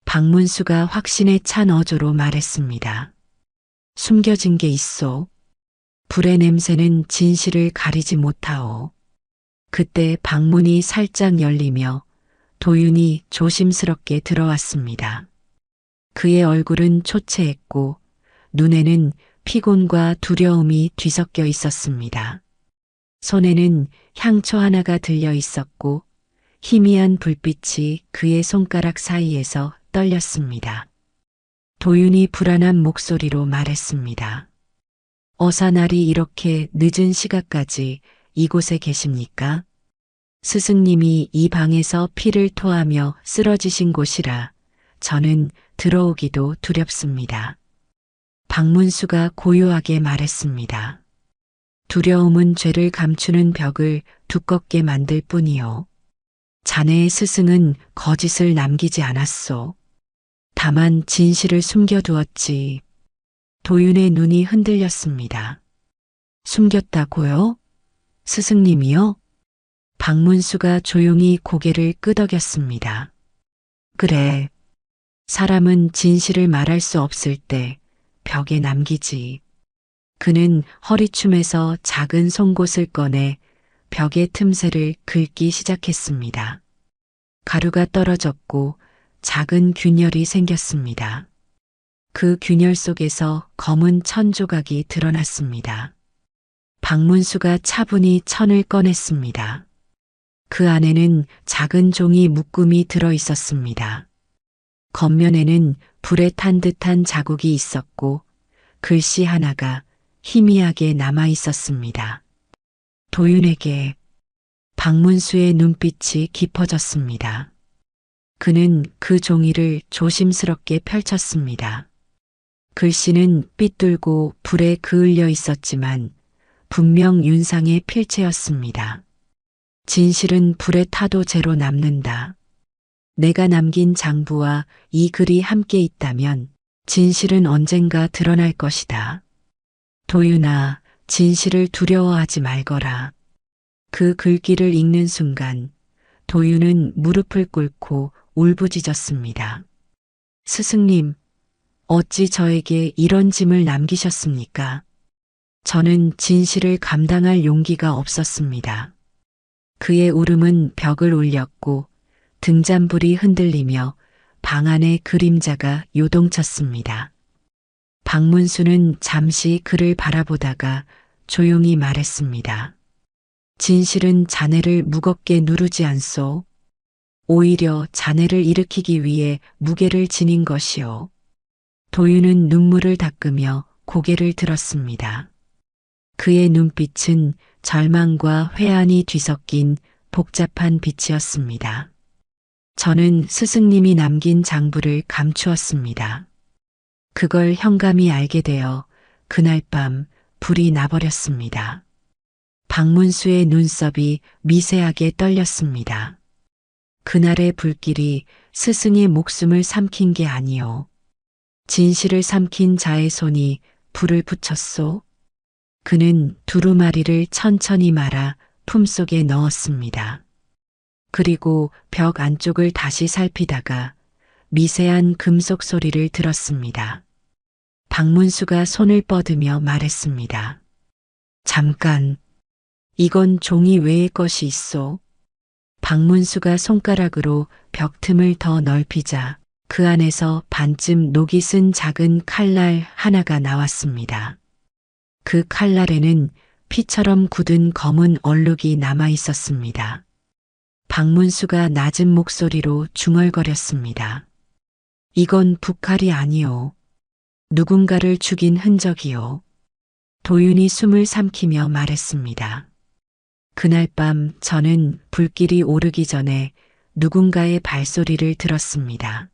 박문수가 확신에 찬 어조로 말했습니다. 숨겨진 게 있소. 불의 냄새는 진실을 가리지 못하오. 그때 방문이 살짝 열리며 도윤이 조심스럽게 들어왔습니다. 그의 얼굴은 초췌했고 눈에는 피곤과 두려움이 뒤섞여 있었습니다. 손에는 향초 하나가 들려 있었고 희미한 불빛이 그의 손가락 사이에서 떨렸습니다. 도윤이 불안한 목소리로 말했습니다. 어사날이 이렇게 늦은 시각까지 이곳에 계십니까? 스승님이 이 방에서 피를 토하며 쓰러지신 곳이라 저는 들어오기도 두렵습니다. 박문수가 고요하게 말했습니다. 두려움은 죄를 감추는 벽을 두껍게 만들 뿐이요. 자네의 스승은 거짓을 남기지 않았소. 다만 진실을 숨겨두었지. 도윤의 눈이 흔들렸습니다. 숨겼다고요? 스승님이요? 박문수가 조용히 고개를 끄덕였습니다. 그래. 사람은 진실을 말할 수 없을 때 벽에 남기지. 그는 허리춤에서 작은 송곳을 꺼내 벽의 틈새를 긁기 시작했습니다. 가루가 떨어졌고 작은 균열이 생겼습니다. 그 균열 속에서 검은 천 조각이 드러났습니다. 박문수가 차분히 천을 꺼냈습니다. 그 안에는 작은 종이 묶음이 들어 있었습니다. 겉면에는 불에 탄 듯한 자국이 있었고 글씨 하나가 희미하게 남아 있었습니다. 도윤에게. 박문수의 눈빛이 깊어졌습니다. 그는 그 종이를 조심스럽게 펼쳤습니다. 글씨는 삐뚤고 불에 그을려 있었지만 분명 윤상의 필체였습니다. 진실은 불에 타도 재로 남는다. 내가 남긴 장부와 이 글이 함께 있다면 진실은 언젠가 드러날 것이다. 도윤아, 진실을 두려워하지 말거라. 그 글귀를 읽는 순간 도윤은 무릎을 꿇고 울부짖었습니다. 스승님, 어찌 저에게 이런 짐을 남기셨습니까? 저는 진실을 감당할 용기가 없었습니다. 그의 울음은 벽을 울렸고 등잔불이 흔들리며 방 안의 그림자가 요동쳤습니다. 박문수는 잠시 그를 바라보다가 조용히 말했습니다. 진실은 자네를 무겁게 누르지 않소. 오히려 자네를 일으키기 위해 무게를 지닌 것이오. 도윤은 눈물을 닦으며 고개를 들었습니다. 그의 눈빛은 절망과 회한이 뒤섞인 복잡한 빛이었습니다. 저는 스승님이 남긴 장부를 감추었습니다. 그걸 현감이 알게 되어 그날 밤 불이 나버렸습니다. 박문수의 눈썹이 미세하게 떨렸습니다. 그날의 불길이 스승의 목숨을 삼킨 게 아니오. 진실을 삼킨 자의 손이 불을 붙였소. 그는 두루마리를 천천히 말아 품속에 넣었습니다. 그리고 벽 안쪽을 다시 살피다가 미세한 금속 소리를 들었습니다. 박문수가 손을 뻗으며 말했습니다. 잠깐, 이건 종이 외의 것이 있소. 박문수가 손가락으로 벽 틈을 더 넓히자 그 안에서 반쯤 녹이 쓴 작은 칼날 하나가 나왔습니다. 그 칼날에는 피처럼 굳은 검은 얼룩이 남아 있었습니다. 박문수가 낮은 목소리로 중얼거렸습니다. 이건 북칼이 아니오. 누군가를 죽인 흔적이오. 도윤이 숨을 삼키며 말했습니다. 그날 밤 저는 불길이 오르기 전에 누군가의 발소리를 들었습니다.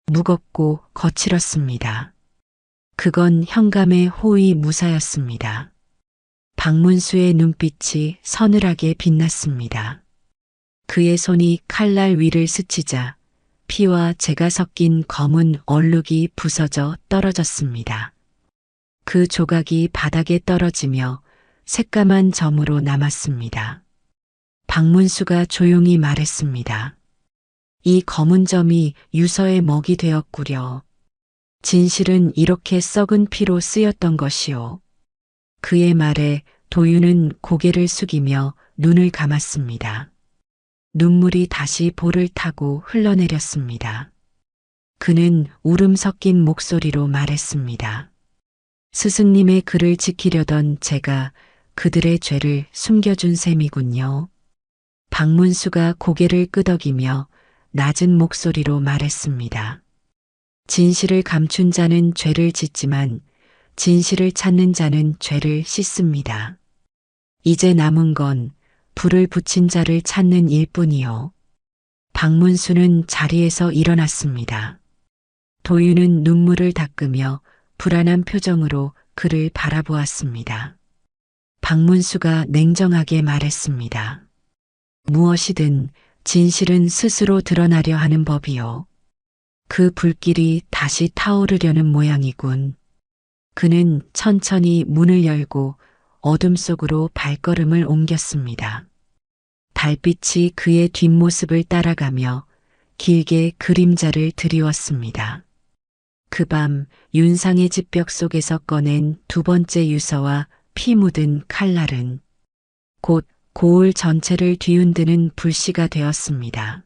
무겁고 거칠었습니다. 그건 현감의 호위 무사였습니다. 박문수의 눈빛이 서늘하게 빛났습니다. 그의 손이 칼날 위를 스치자 피와 재가 섞인 검은 얼룩이 부서져 떨어졌습니다. 그 조각이 바닥에 떨어지며 새까만 점으로 남았습니다. 박문수가 조용히 말했습니다. 이 검은 점이 유서의 먹이 되었구려. 진실은 이렇게 썩은 피로 쓰였던 것이오. 그의 말에 도윤은 고개를 숙이며 눈을 감았습니다. 눈물이 다시 볼을 타고 흘러내렸습니다. 그는 울음 섞인 목소리로 말했습니다. 스승님의 글을 지키려던 제가 그들의 죄를 숨겨준 셈이군요. 박문수가 고개를 끄덕이며 낮은 목소리로 말했습니다. 진실을 감춘 자는 죄를 짓지만 진실을 찾는 자는 죄를 씻습니다. 이제 남은 건 불을 붙인 자를 찾는 일뿐이요. 박문수는 자리에서 일어났습니다. 도윤은 눈물을 닦으며 불안한 표정으로 그를 바라보았습니다. 박문수가 냉정하게 말했습니다. 무엇이든 진실은 스스로 드러나려 하는 법이요. 그 불길이 다시 타오르려는 모양이군. 그는 천천히 문을 열고 어둠 속으로 발걸음을 옮겼습니다. 달빛이 그의 뒷모습을 따라가며 길게 그림자를 드리웠습니다. 그 밤 윤상의 집 벽 속에서 꺼낸 두 번째 유서와 피 묻은 칼날은 곧 고을 전체를 뒤흔드는 불씨가 되었습니다.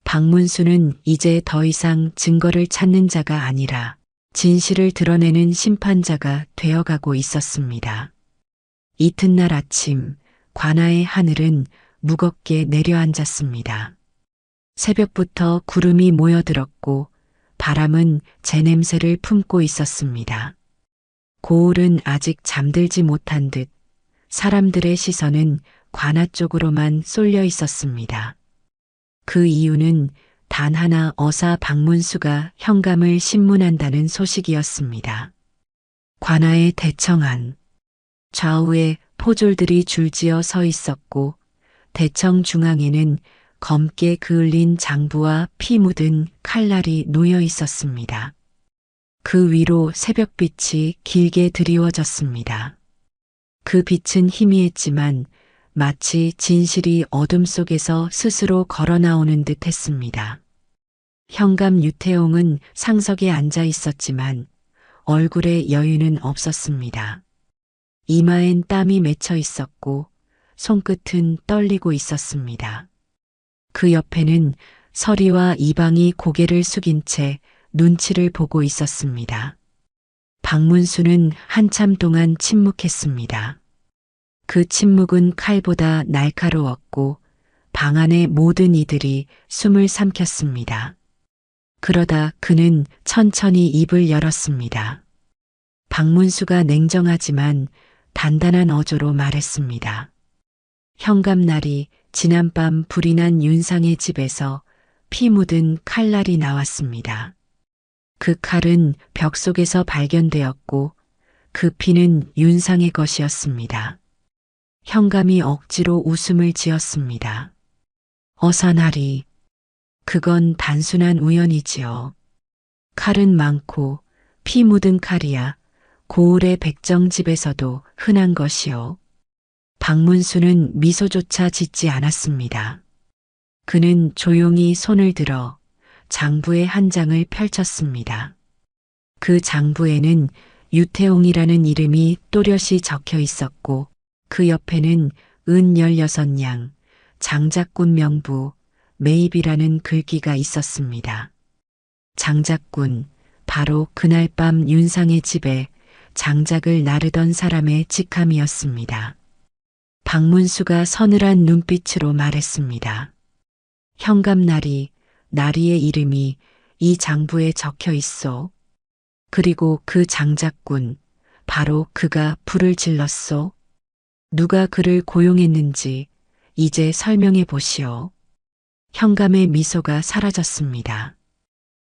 박문수는 이제 더 이상 증거를 찾는 자가 아니라 진실을 드러내는 심판자가 되어가고 있었습니다. 이튿날 아침 관아의 하늘은 무겁게 내려앉았습니다. 새벽부터 구름이 모여들었고 바람은 재 냄새를 품고 있었습니다. 고을은 아직 잠들지 못한 듯 사람들의 시선은 관아 쪽으로만 쏠려 있었습니다. 그 이유는 단 하나 어사 박문수가 현감을 신문한다는 소식이었습니다. 관아의 대청 안 좌우에 포졸들이 줄지어 서 있었고 대청 중앙에는 검게 그을린 장부와 피 묻은 칼날이 놓여 있었습니다. 그 위로 새벽빛이 길게 드리워졌습니다. 그 빛은 희미했지만 마치 진실이 어둠 속에서 스스로 걸어 나오는 듯 했습니다. 현감 유태용은 상석에 앉아 있었지만 얼굴에 여유는 없었습니다. 이마엔 땀이 맺혀 있었고 손끝은 떨리고 있었습니다. 그 옆에는 서리와 이방이 고개를 숙인 채 눈치를 보고 있었습니다. 박문수는 한참 동안 침묵했습니다. 그 침묵은 칼보다 날카로웠고 방 안의 모든 이들이 숨을 삼켰습니다. 그러다 그는 천천히 입을 열었습니다. 박문수가 냉정하지만 단단한 어조로 말했습니다. 현감날이 지난밤 불이 난 윤상의 집에서 피 묻은 칼날이 나왔습니다. 그 칼은 벽 속에서 발견되었고 그 피는 윤상의 것이었습니다. 현감이 억지로 웃음을 지었습니다. 어사나리, 그건 단순한 우연이지요. 칼은 많고 피 묻은 칼이야 고을의 백정집에서도 흔한 것이요. 박문수는 미소조차 짓지 않았습니다. 그는 조용히 손을 들어 장부의 한 장을 펼쳤습니다. 그 장부에는 유태용이라는 이름이 또렷이 적혀 있었고 그 옆에는 은 16냥, 장작꾼 명부, 매입이라는 글귀가 있었습니다. 장작꾼, 바로 그날 밤 윤상의 집에 장작을 나르던 사람의 직함이었습니다. 박문수가 서늘한 눈빛으로 말했습니다. 현감나리, 나리의 이름이 이 장부에 적혀 있소. 그리고 그 장작꾼, 바로 그가 불을 질렀소. 누가 그를 고용했는지 이제 설명해 보시오. 현감의 미소가 사라졌습니다.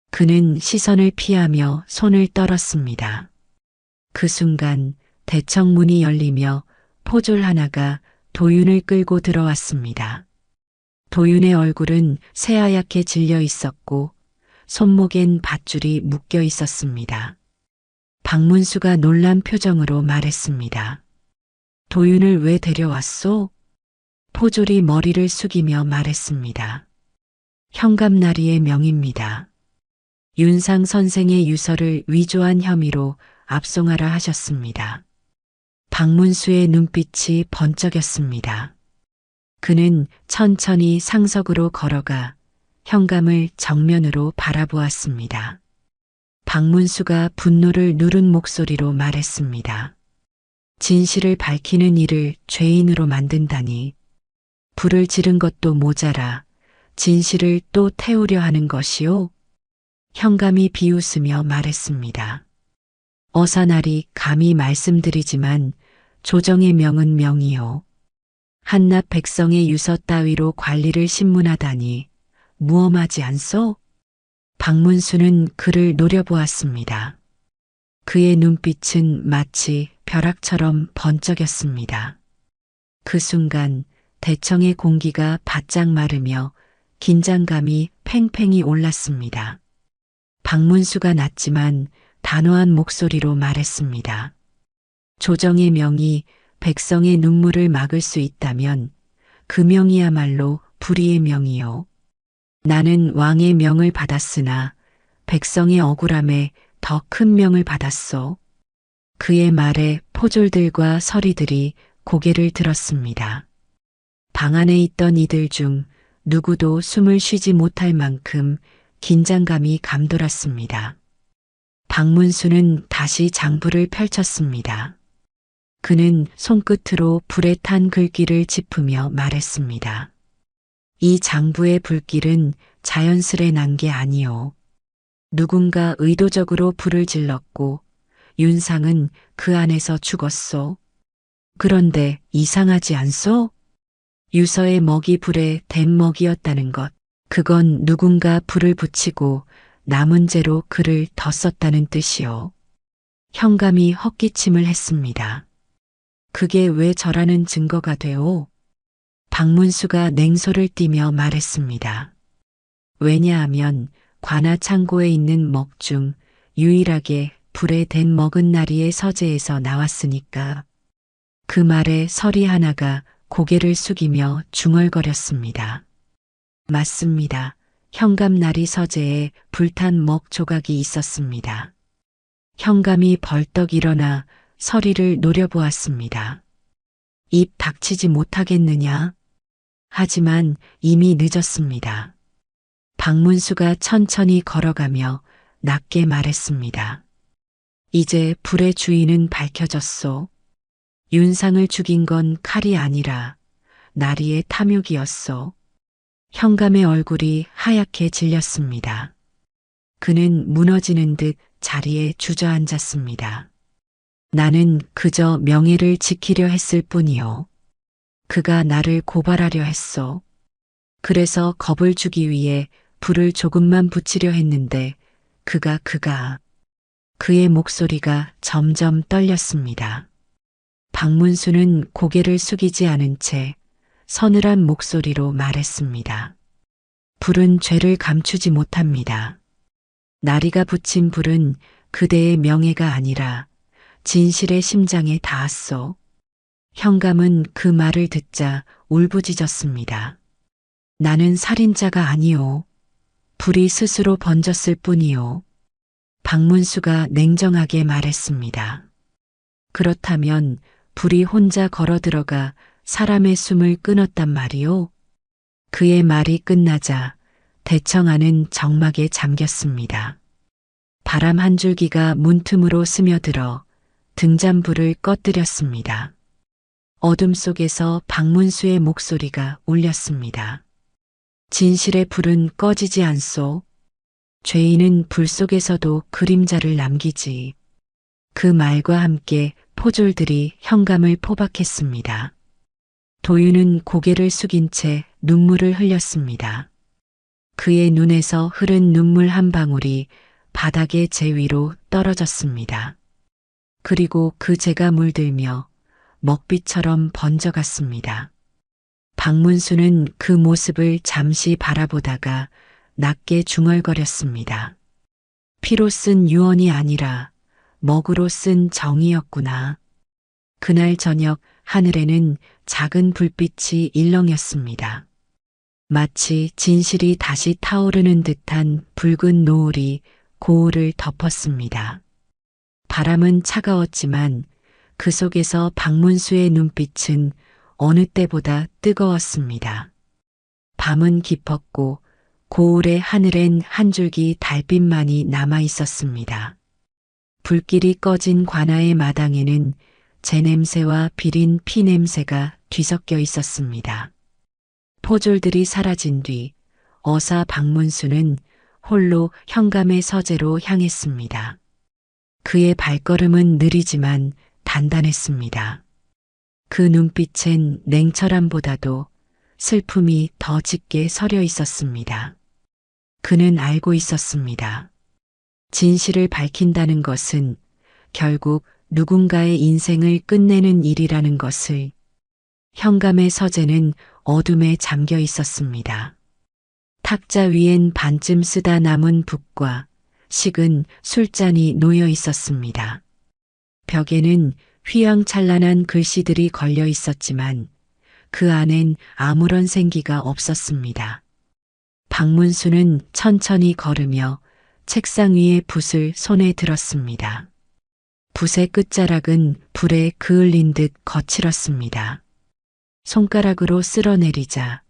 그는 시선을 피하며 손을 떨었습니다. 그 순간 대청문이 열리며 포졸 하나가 도윤을 끌고 들어왔습니다. 도윤의 얼굴은 새하얗게 질려 있었고 손목엔 밧줄이 묶여 있었습니다. 박문수가 놀란 표정으로 말했습니다. 도윤을 왜 데려왔소? 포졸이 머리를 숙이며 말했습니다. 현감나리의 명입니다. 윤상 선생의 유서를 위조한 혐의로 압송하라 하셨습니다. 박문수의 눈빛이 번쩍였습니다. 그는 천천히 상석으로 걸어가 현감을 정면으로 바라보았습니다. 박문수가 분노를 누른 목소리로 말했습니다. 진실을 밝히는 일을 죄인으로 만든다니. 불을 지른 것도 모자라 진실을 또 태우려 하는 것이오? 현감이 비웃으며 말했습니다. 어사날이 감히 말씀드리지만 조정의 명은 명이요. 한낱 백성의 유서 따위로 관리를 신문하다니 무엄하지 않소? 박문수는 그를 노려보았습니다. 그의 눈빛은 마치 벼락처럼 번쩍였습니다. 그 순간 대청의 공기가 바짝 마르며 긴장감이 팽팽히 올랐습니다. 박문수가 낮지만 단호한 목소리로 말했습니다. 조정의 명이 백성의 눈물을 막을 수 있다면 그 명이야말로 불의의 명이요. 나는 왕의 명을 받았으나 백성의 억울함에 더 큰 명을 받았소. 그의 말에 포졸들과 서리들이 고개를 들었습니다. 방 안에 있던 이들 중 누구도 숨을 쉬지 못할 만큼 긴장감이 감돌았습니다. 박문수는 다시 장부를 펼쳤습니다. 그는 손끝으로 불에 탄 글귀를 짚으며 말했습니다. 이 장부의 불길은 자연스레 난 게 아니오. 누군가 의도적으로 불을 질렀고 윤상은 그 안에서 죽었소. 그런데 이상하지 않소? 유서의 먹이 불에 댄 먹이였다는 것. 그건 누군가 불을 붙이고 남은 재로 글을 더 썼다는 뜻이요. 현감이 헛기침을 했습니다. 그게 왜 저라는 증거가 되오? 박문수가 냉소를 띠며 말했습니다. 왜냐하면 관아 창고에 있는 먹 중 유일하게 불에 댄 먹은 나리의 서재에서 나왔으니까. 그 말에 서리 하나가 고개를 숙이며 중얼거렸습니다. 맞습니다. 현감나리 서재에 불탄 먹 조각이 있었습니다. 현감이 벌떡 일어나 서리를 노려보았습니다. 입 닥치지 못하겠느냐? 하지만 이미 늦었습니다. 박문수가 천천히 걸어가며 낮게 말했습니다. 이제 불의 주인은 밝혀졌소. 윤상을 죽인 건 칼이 아니라 나리의 탐욕이었소. 현감의 얼굴이 하얗게 질렸습니다. 그는 무너지는 듯 자리에 주저앉았습니다. 나는 그저 명예를 지키려 했을 뿐이요. 그가 나를 고발하려 했소. 그래서 겁을 주기 위해 불을 조금만 붙이려 했는데 그의 목소리가 점점 떨렸습니다. 박문수는 고개를 숙이지 않은 채 서늘한 목소리로 말했습니다. 불은 죄를 감추지 못합니다. 나리가 붙인 불은 그대의 명예가 아니라 진실의 심장에 닿았소. 현감은 그 말을 듣자 울부짖었습니다. 나는 살인자가 아니오. 불이 스스로 번졌을 뿐이오. 박문수가 냉정하게 말했습니다. 그렇다면 불이 혼자 걸어 들어가 사람의 숨을 끊었단 말이오? 그의 말이 끝나자 대청하는 정막에 잠겼습니다. 바람 한 줄기가 문틈으로 스며들어 등잔불을 꺼뜨렸습니다. 어둠 속에서 박문수의 목소리가 울렸습니다. 진실의 불은 꺼지지 않소. 죄인은 불 속에서도 그림자를 남기지. 그 말과 함께 포졸들이 현감을 포박했습니다. 도윤은 고개를 숙인 채 눈물을 흘렸습니다. 그의 눈에서 흐른 눈물 한 방울이 바닥의 재 위로 떨어졌습니다. 그리고 그 재가 물들며 먹빛처럼 번져갔습니다. 박문수는 그 모습을 잠시 바라보다가 낮게 중얼거렸습니다. 피로 쓴 유언이 아니라 먹으로 쓴 정이었구나. 그날 저녁 하늘에는 작은 불빛이 일렁였습니다. 마치 진실이 다시 타오르는 듯한 붉은 노을이 고을을 덮었습니다. 바람은 차가웠지만 그 속에서 박문수의 눈빛은 어느 때보다 뜨거웠습니다. 밤은 깊었고 고을의 하늘엔 한 줄기 달빛만이 남아 있었습니다. 불길이 꺼진 관아의 마당에는 재 냄새와 비린 피 냄새가 뒤섞여 있었습니다. 포졸들이 사라진 뒤 어사 박문수는 홀로 현감의 서재로 향했습니다. 그의 발걸음은 느리지만 단단했습니다. 그 눈빛엔 냉철함보다도 슬픔이 더 짙게 서려 있었습니다. 그는 알고 있었습니다. 진실을 밝힌다는 것은 결국 누군가의 인생을 끝내는 일이라는 것을. 현감의 서재는 어둠에 잠겨 있었습니다. 탁자 위엔 반쯤 쓰다 남은 붓과 식은 술잔이 놓여 있었습니다. 벽에는 휘황찬란한 글씨들이 걸려 있었지만 그 안엔 아무런 생기가 없었습니다. 박문수는 천천히 걸으며 책상 위에 붓을 손에 들었습니다. 붓의 끝자락은 불에 그을린 듯 거칠었습니다. 손가락으로 쓸어내리자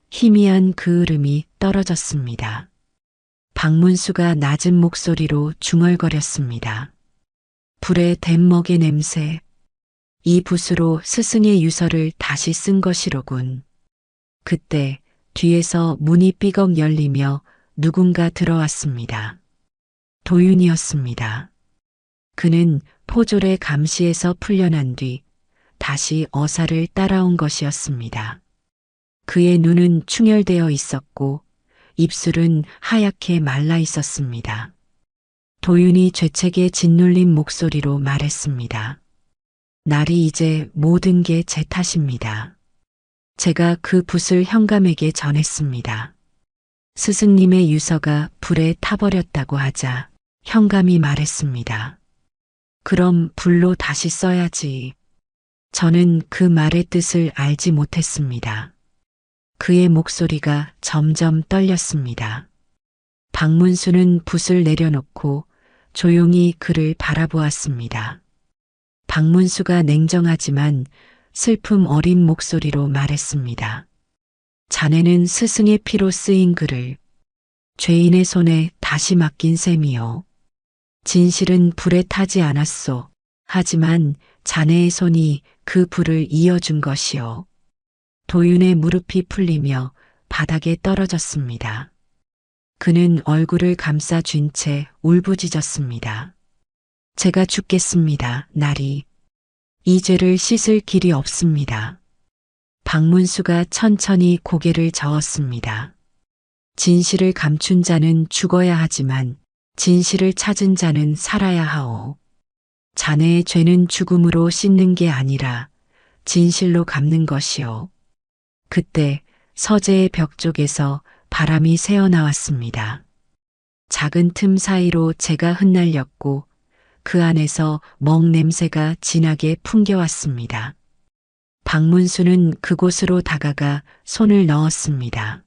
희미한 그을음이 떨어졌습니다. 박문수가 낮은 목소리로 중얼거렸습니다. 불에 댄 먹의 냄새. 이 붓으로 스승의 유서를 다시 쓴 것이로군. 그때 뒤에서 문이 삐걱 열리며 누군가 들어왔습니다. 도윤이었습니다. 그는 포졸의 감시에서 풀려난 뒤 다시 어사를 따라온 것이었습니다. 그의 눈은 충혈되어 있었고 입술은 하얗게 말라 있었습니다. 도윤이 죄책에 짓눌린 목소리로 말했습니다. 날이 이제 모든 게 제 탓입니다. 제가 그 붓을 현감에게 전했습니다. 스승님의 유서가 불에 타버렸다고 하자 현감이 말했습니다. 그럼 불로 다시 써야지. 저는 그 말의 뜻을 알지 못했습니다. 그의 목소리가 점점 떨렸습니다. 박문수는 붓을 내려놓고 조용히 그를 바라보았습니다. 박문수가 냉정하지만 슬픔 어린 목소리로 말했습니다. 자네는 스승의 피로 쓰인 글을 죄인의 손에 다시 맡긴 셈이요. 진실은 불에 타지 않았소. 하지만 자네의 손이 그 불을 이어준 것이요. 도윤의 무릎이 풀리며 바닥에 떨어졌습니다. 그는 얼굴을 감싸 쥔 채 울부짖었습니다. 제가 죽겠습니다, 나리. 이 죄를 씻을 길이 없습니다. 박문수가 천천히 고개를 저었습니다. 진실을 감춘 자는 죽어야 하지만 진실을 찾은 자는 살아야 하오. 자네의 죄는 죽음으로 씻는 게 아니라 진실로 갚는 것이오. 그때 서재의 벽 쪽에서 바람이 새어나왔습니다. 작은 틈 사이로 재가 흩날렸고 그 안에서 먹 냄새가 진하게 풍겨왔습니다. 박문수는 그곳으로 다가가 손을 넣었습니다.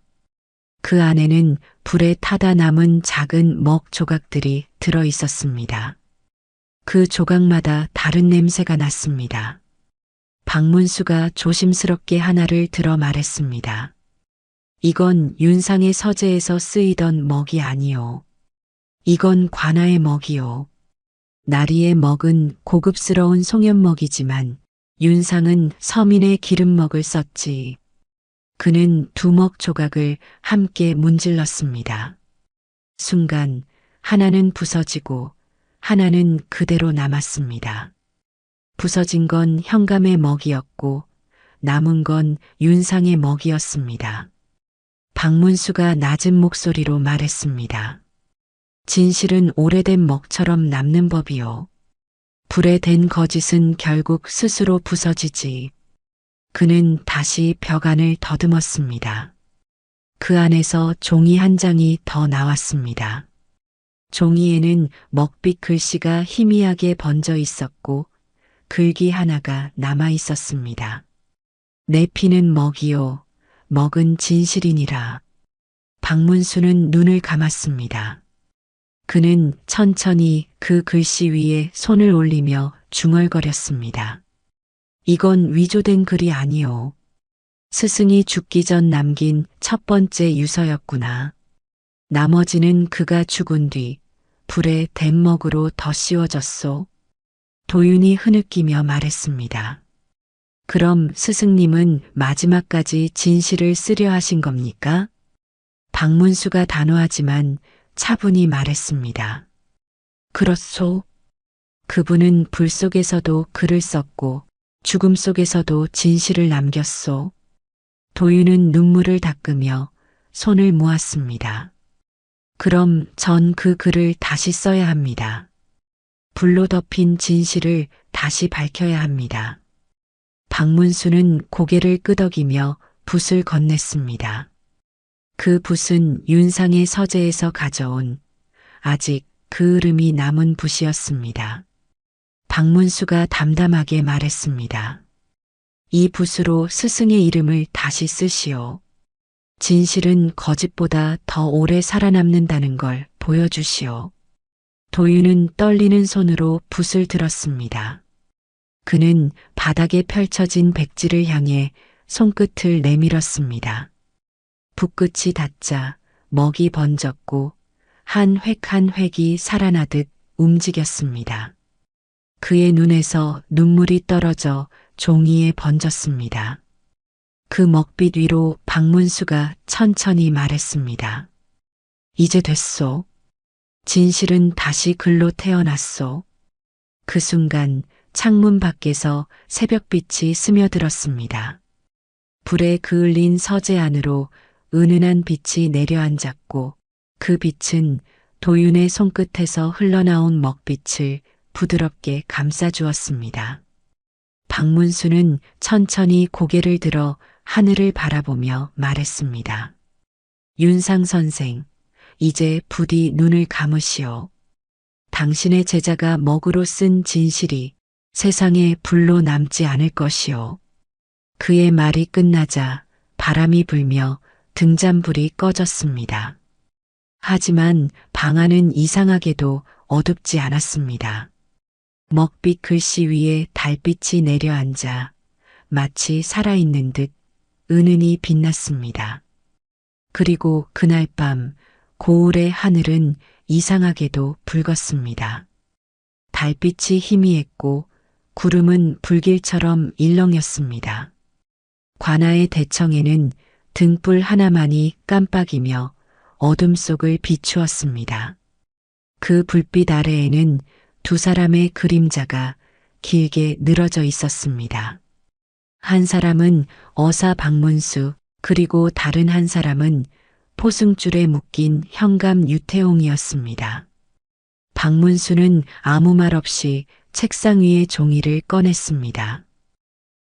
그 안에는 불에 타다 남은 작은 먹 조각들이 들어 있었습니다. 그 조각마다 다른 냄새가 났습니다. 박문수가 조심스럽게 하나를 들어 말했습니다. 이건 윤상의 서재에서 쓰이던 먹이 아니오. 이건 관아의 먹이오. 나리의 먹은 고급스러운 송염먹이지만 윤상은 서민의 기름먹을 썼지. 그는 두 먹 조각을 함께 문질렀습니다. 순간 하나는 부서지고 하나는 그대로 남았습니다. 부서진 건 현감의 먹이었고 남은 건 윤상의 먹이었습니다. 박문수가 낮은 목소리로 말했습니다. 진실은 오래된 먹처럼 남는 법이요. 불에 댄 거짓은 결국 스스로 부서지지. 그는 다시 벽 안을 더듬었습니다. 그 안에서 종이 한 장이 더 나왔습니다. 종이에는 먹빛 글씨가 희미하게 번져 있었고 글귀 하나가 남아 있었습니다. 내 피는 먹이요, 먹은 진실이니라. 박문수는 눈을 감았습니다. 그는 천천히 그 글씨 위에 손을 올리며 중얼거렸습니다. 이건 위조된 글이 아니오. 스승이 죽기 전 남긴 첫 번째 유서였구나. 나머지는 그가 죽은 뒤 불에 댄 먹으로 더 씌워졌소. 도윤이 흐느끼며 말했습니다. 그럼 스승님은 마지막까지 진실을 쓰려 하신 겁니까? 박문수가 단호하지만 차분히 말했습니다. 그렇소. 그분은 불 속에서도 글을 썼고 죽음 속에서도 진실을 남겼소. 도윤은 눈물을 닦으며 손을 모았습니다. 그럼 전 그 글을 다시 써야 합니다. 불로 덮인 진실을 다시 밝혀야 합니다. 박문수는 고개를 끄덕이며 붓을 건넸습니다. 그 붓은 윤상의 서재에서 가져온 아직 그을음이 남은 붓이었습니다. 박문수가 담담하게 말했습니다. 이 붓으로 스승의 이름을 다시 쓰시오. 진실은 거짓보다 더 오래 살아남는다는 걸 보여주시오. 도윤은 떨리는 손으로 붓을 들었습니다. 그는 바닥에 펼쳐진 백지를 향해 손끝을 내밀었습니다. 붓끝이 닿자 먹이 번졌고 한 획 한 획이 살아나듯 움직였습니다. 그의 눈에서 눈물이 떨어져 종이에 번졌습니다. 그 먹빛 위로 박문수가 천천히 말했습니다. 이제 됐소. 진실은 다시 글로 태어났소. 그 순간 창문 밖에서 새벽빛이 스며들었습니다. 불에 그을린 서재 안으로 은은한 빛이 내려앉았고 그 빛은 도윤의 손끝에서 흘러나온 먹빛을 부드럽게 감싸주었습니다. 박문수는 천천히 고개를 들어 하늘을 바라보며 말했습니다. 윤상 선생, 이제 부디 눈을 감으시오. 당신의 제자가 먹으로 쓴 진실이 세상에 불로 남지 않을 것이오. 그의 말이 끝나자 바람이 불며 등잔불이 꺼졌습니다. 하지만 방 안은 이상하게도 어둡지 않았습니다. 먹빛 글씨 위에 달빛이 내려앉아 마치 살아있는 듯 은은히 빛났습니다. 그리고 그날 밤 고을의 하늘은 이상하게도 붉었습니다. 달빛이 희미했고 구름은 불길처럼 일렁였습니다. 관아의 대청에는 등불 하나만이 깜빡이며 어둠 속을 비추었습니다. 그 불빛 아래에는 두 사람의 그림자가 길게 늘어져 있었습니다. 한 사람은 어사 박문수, 그리고 다른 한 사람은 포승줄에 묶인 현감 유태홍이었습니다. 박문수는 아무 말 없이 책상 위에 종이를 꺼냈습니다.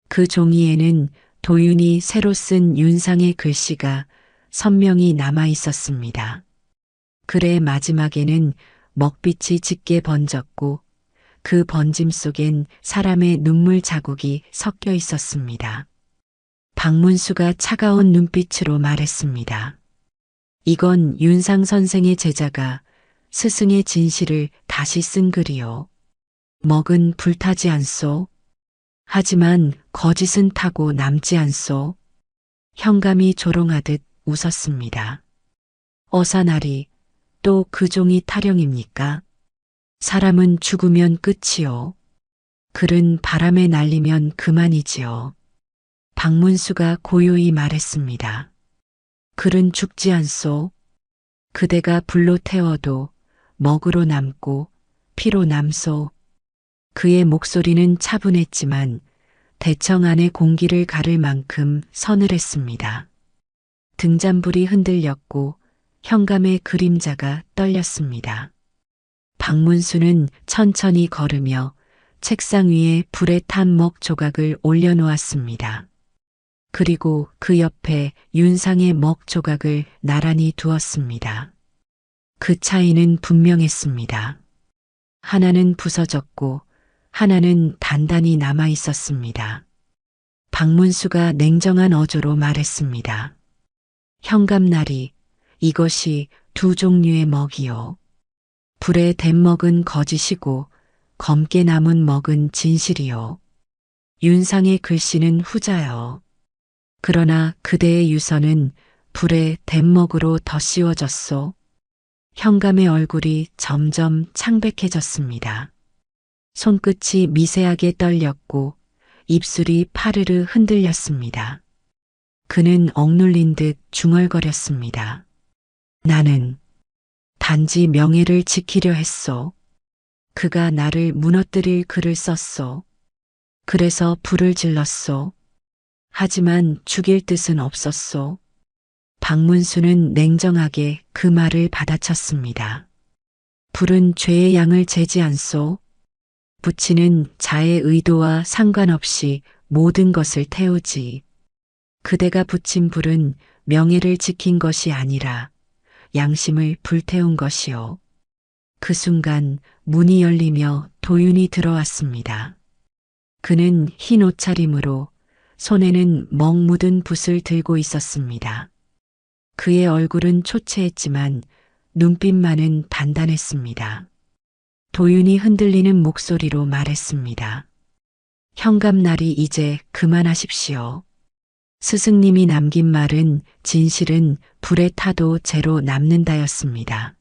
그 종이에는 도윤이 새로 쓴 윤상의 글씨가 선명히 남아 있었습니다. 글의 마지막에는 먹빛이 짙게 번졌고 그 번짐 속엔 사람의 눈물 자국이 섞여 있었습니다. 박문수가 차가운 눈빛으로 말했습니다. 이건 윤상 선생의 제자가 스승의 진실을 다시 쓴 글이요. 먹은 불타지 않소. 하지만 거짓은 타고 남지 않소. 현감이 조롱하듯 웃었습니다. 어사나리, 또 그 종이 타령입니까? 사람은 죽으면 끝이요. 글은 바람에 날리면 그만이지요. 박문수가 고요히 말했습니다. 글은 죽지 않소. 그대가 불로 태워도 먹으로 남고 피로 남소. 그의 목소리는 차분했지만 대청 안의 공기를 가를 만큼 서늘했습니다. 등잔불이 흔들렸고 현감의 그림자가 떨렸습니다. 박문수는 천천히 걸으며 책상 위에 불에 탄 먹 조각을 올려놓았습니다. 그리고 그 옆에 윤상의 먹 조각을 나란히 두었습니다. 그 차이는 분명했습니다. 하나는 부서졌고 하나는 단단히 남아 있었습니다. 박문수가 냉정한 어조로 말했습니다. 현감나리, 이것이 두 종류의 먹이요. 불에 댄 먹은 거짓이고 검게 남은 먹은 진실이요. 윤상의 글씨는 후자요. 그러나 그대의 유서는 불에 댄 먹으로 더 씌워졌소. 현감의 얼굴이 점점 창백해졌습니다. 손끝이 미세하게 떨렸고 입술이 파르르 흔들렸습니다. 그는 억눌린 듯 중얼거렸습니다. 나는 단지 명예를 지키려 했소. 그가 나를 무너뜨릴 글을 썼소. 그래서 불을 질렀소. 하지만 죽일 뜻은 없었소. 박문수는 냉정하게 그 말을 받아쳤습니다. 불은 죄의 양을 재지 않소. 부치는 자의 의도와 상관없이 모든 것을 태우지. 그대가 붙인 불은 명예를 지킨 것이 아니라 양심을 불태운 것이요. 그 순간 문이 열리며 도윤이 들어왔습니다. 그는 흰 옷차림으로 손에는 먹 묻은 붓을 들고 있었습니다. 그의 얼굴은 초췌했지만 눈빛만은 단단했습니다. 도윤이 흔들리는 목소리로 말했습니다. 현감날이 이제 그만하십시오. 스승님이 남긴 말은 진실은 불에 타도 재로 남는다였습니다.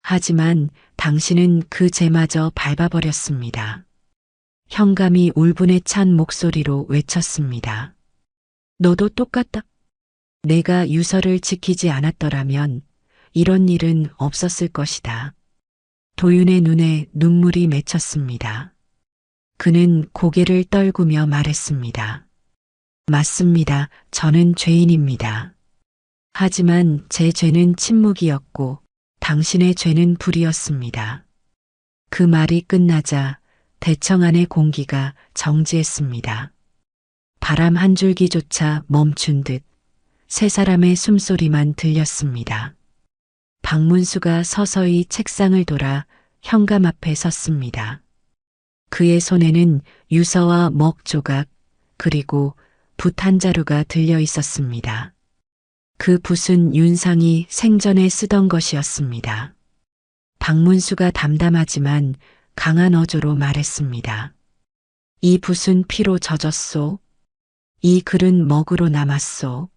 하지만 당신은 그 재마저 밟아버렸습니다. 현감이 울분에 찬 목소리로 외쳤습니다. 너도 똑같다. 내가 유서를 지키지 않았더라면 이런 일은 없었을 것이다. 도윤의 눈에 눈물이 맺혔습니다. 그는 고개를 떨구며 말했습니다. 맞습니다. 저는 죄인입니다. 하지만 제 죄는 침묵이었고 당신의 죄는 불이었습니다. 그 말이 끝나자 대청 안의 공기가 정지했습니다. 바람 한 줄기조차 멈춘 듯 세 사람의 숨소리만 들렸습니다. 박문수가 서서히 책상을 돌아 현감 앞에 섰습니다. 그의 손에는 유서와 먹 조각 그리고 붓 한 자루가 들려 있었습니다. 그 붓은 윤상이 생전에 쓰던 것이었습니다. 박문수가 담담하지만 강한 어조로 말했습니다. 이 붓은 피로 젖었소. 이 글은 먹으로 남았소.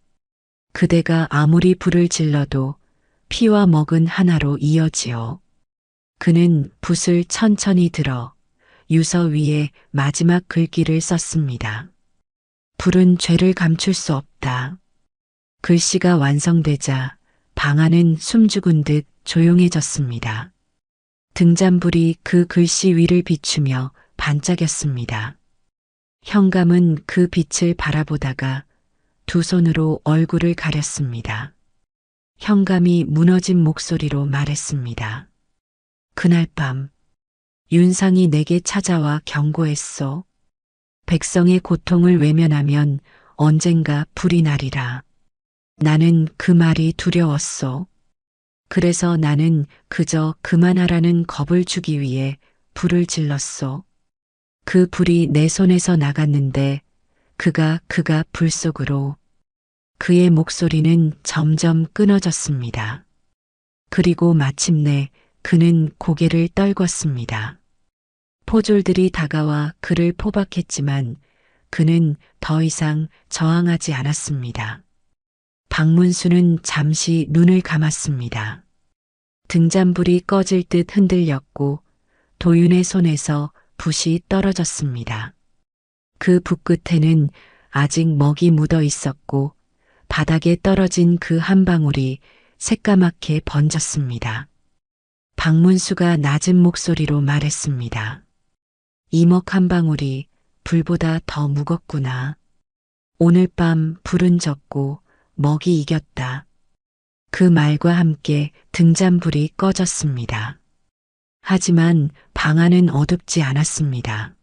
그대가 아무리 불을 질러도 피와 먹은 하나로 이어지오. 그는 붓을 천천히 들어 유서 위에 마지막 글귀를 썼습니다. 불은 죄를 감출 수 없다. 글씨가 완성되자 방 안은 숨죽은 듯 조용해졌습니다. 등잔불이 그 글씨 위를 비추며 반짝였습니다. 현감은 그 빛을 바라보다가 두 손으로 얼굴을 가렸습니다. 현감이 무너진 목소리로 말했습니다. 그날 밤 윤상이 내게 찾아와 경고했소. 백성의 고통을 외면하면 언젠가 불이 나리라. 나는 그 말이 두려웠소. 그래서 나는 그저 그만하라는 겁을 주기 위해 불을 질렀소. 그 불이 내 손에서 나갔는데 그가 불 속으로. 그의 목소리는 점점 끊어졌습니다. 그리고 마침내 그는 고개를 떨궜습니다. 포졸들이 다가와 그를 포박했지만 그는 더 이상 저항하지 않았습니다. 박문수는 잠시 눈을 감았습니다. 등잔불이 꺼질 듯 흔들렸고 도윤의 손에서 붓이 떨어졌습니다. 그 붓 끝에는 아직 먹이 묻어 있었고 바닥에 떨어진 그 한 방울이 새까맣게 번졌습니다. 박문수가 낮은 목소리로 말했습니다. 이 먹 한 방울이 불보다 더 무겁구나. 오늘 밤 불은 졌고 먹이 이겼다. 그 말과 함께 등잔불이 꺼졌습니다. 하지만 방 안은 어둡지 않았습니다.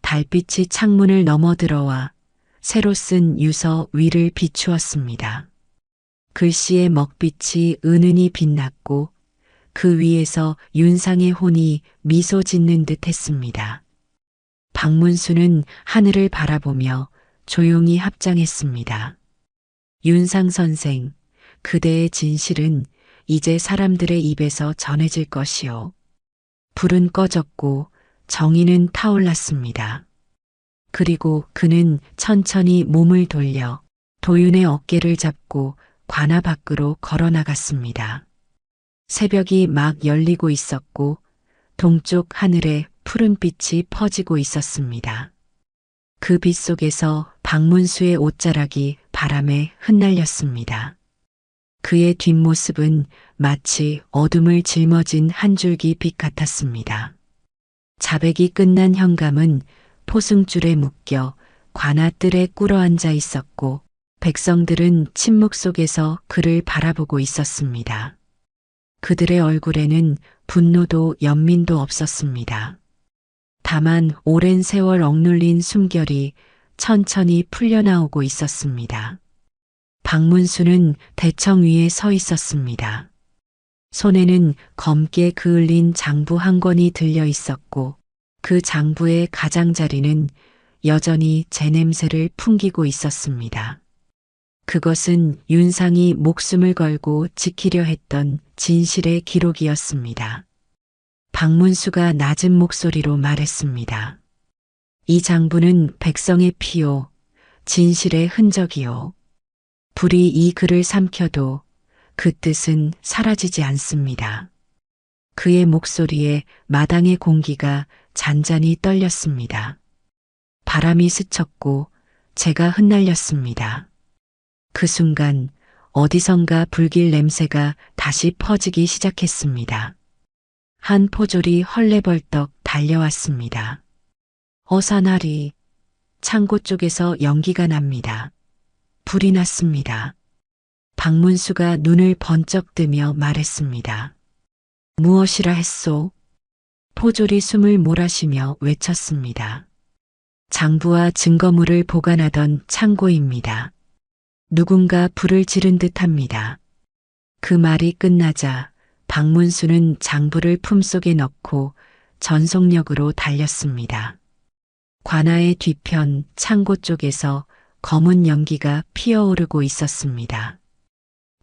달빛이 창문을 넘어들어와 새로 쓴 유서 위를 비추었습니다. 글씨의 먹빛이 은은히 빛났고 그 위에서 윤상의 혼이 미소 짓는 듯 했습니다. 박문수는 하늘을 바라보며 조용히 합장했습니다. 윤상 선생, 그대의 진실은 이제 사람들의 입에서 전해질 것이요. 불은 꺼졌고 정의는 타올랐습니다. 그리고 그는 천천히 몸을 돌려 도윤의 어깨를 잡고 관아 밖으로 걸어 나갔습니다. 새벽이 막 열리고 있었고 동쪽 하늘에 푸른 빛이 퍼지고 있었습니다. 그 빛 속에서 박문수의 옷자락이 바람에 흩날렸습니다. 그의 뒷모습은 마치 어둠을 짊어진 한 줄기 빛 같았습니다. 자백이 끝난 현감은 포승줄에 묶여 관아 뜰에 꿇어앉아 있었고 백성들은 침묵 속에서 그를 바라보고 있었습니다. 그들의 얼굴에는 분노도 연민도 없었습니다. 다만 오랜 세월 억눌린 숨결이 천천히 풀려나오고 있었습니다. 박문수는 대청 위에 서 있었습니다. 손에는 검게 그을린 장부 한 권이 들려 있었고 그 장부의 가장자리는 여전히 제 냄새를 풍기고 있었습니다. 그것은 윤상이 목숨을 걸고 지키려 했던 진실의 기록이었습니다. 박문수가 낮은 목소리로 말했습니다. 이 장부는 백성의 피요, 진실의 흔적이요. 불이 이 글을 삼켜도 그 뜻은 사라지지 않습니다. 그의 목소리에 마당의 공기가 잔잔히 떨렸습니다. 바람이 스쳤고 제가 흩날렸습니다. 그 순간 어디선가 불길 냄새가 다시 퍼지기 시작했습니다. 한 포졸이 헐레벌떡 달려왔습니다. 어사나리, 창고 쪽에서 연기가 납니다. 불이 났습니다. 박문수가 눈을 번쩍 뜨며 말했습니다. 무엇이라 했소? 포졸이 숨을 몰아쉬며 외쳤습니다. 장부와 증거물을 보관하던 창고입니다. 누군가 불을 지른 듯합니다. 그 말이 끝나자 박문수는 장부를 품속에 넣고 전속력으로 달렸습니다. 관아의 뒤편 창고 쪽에서 검은 연기가 피어오르고 있었습니다.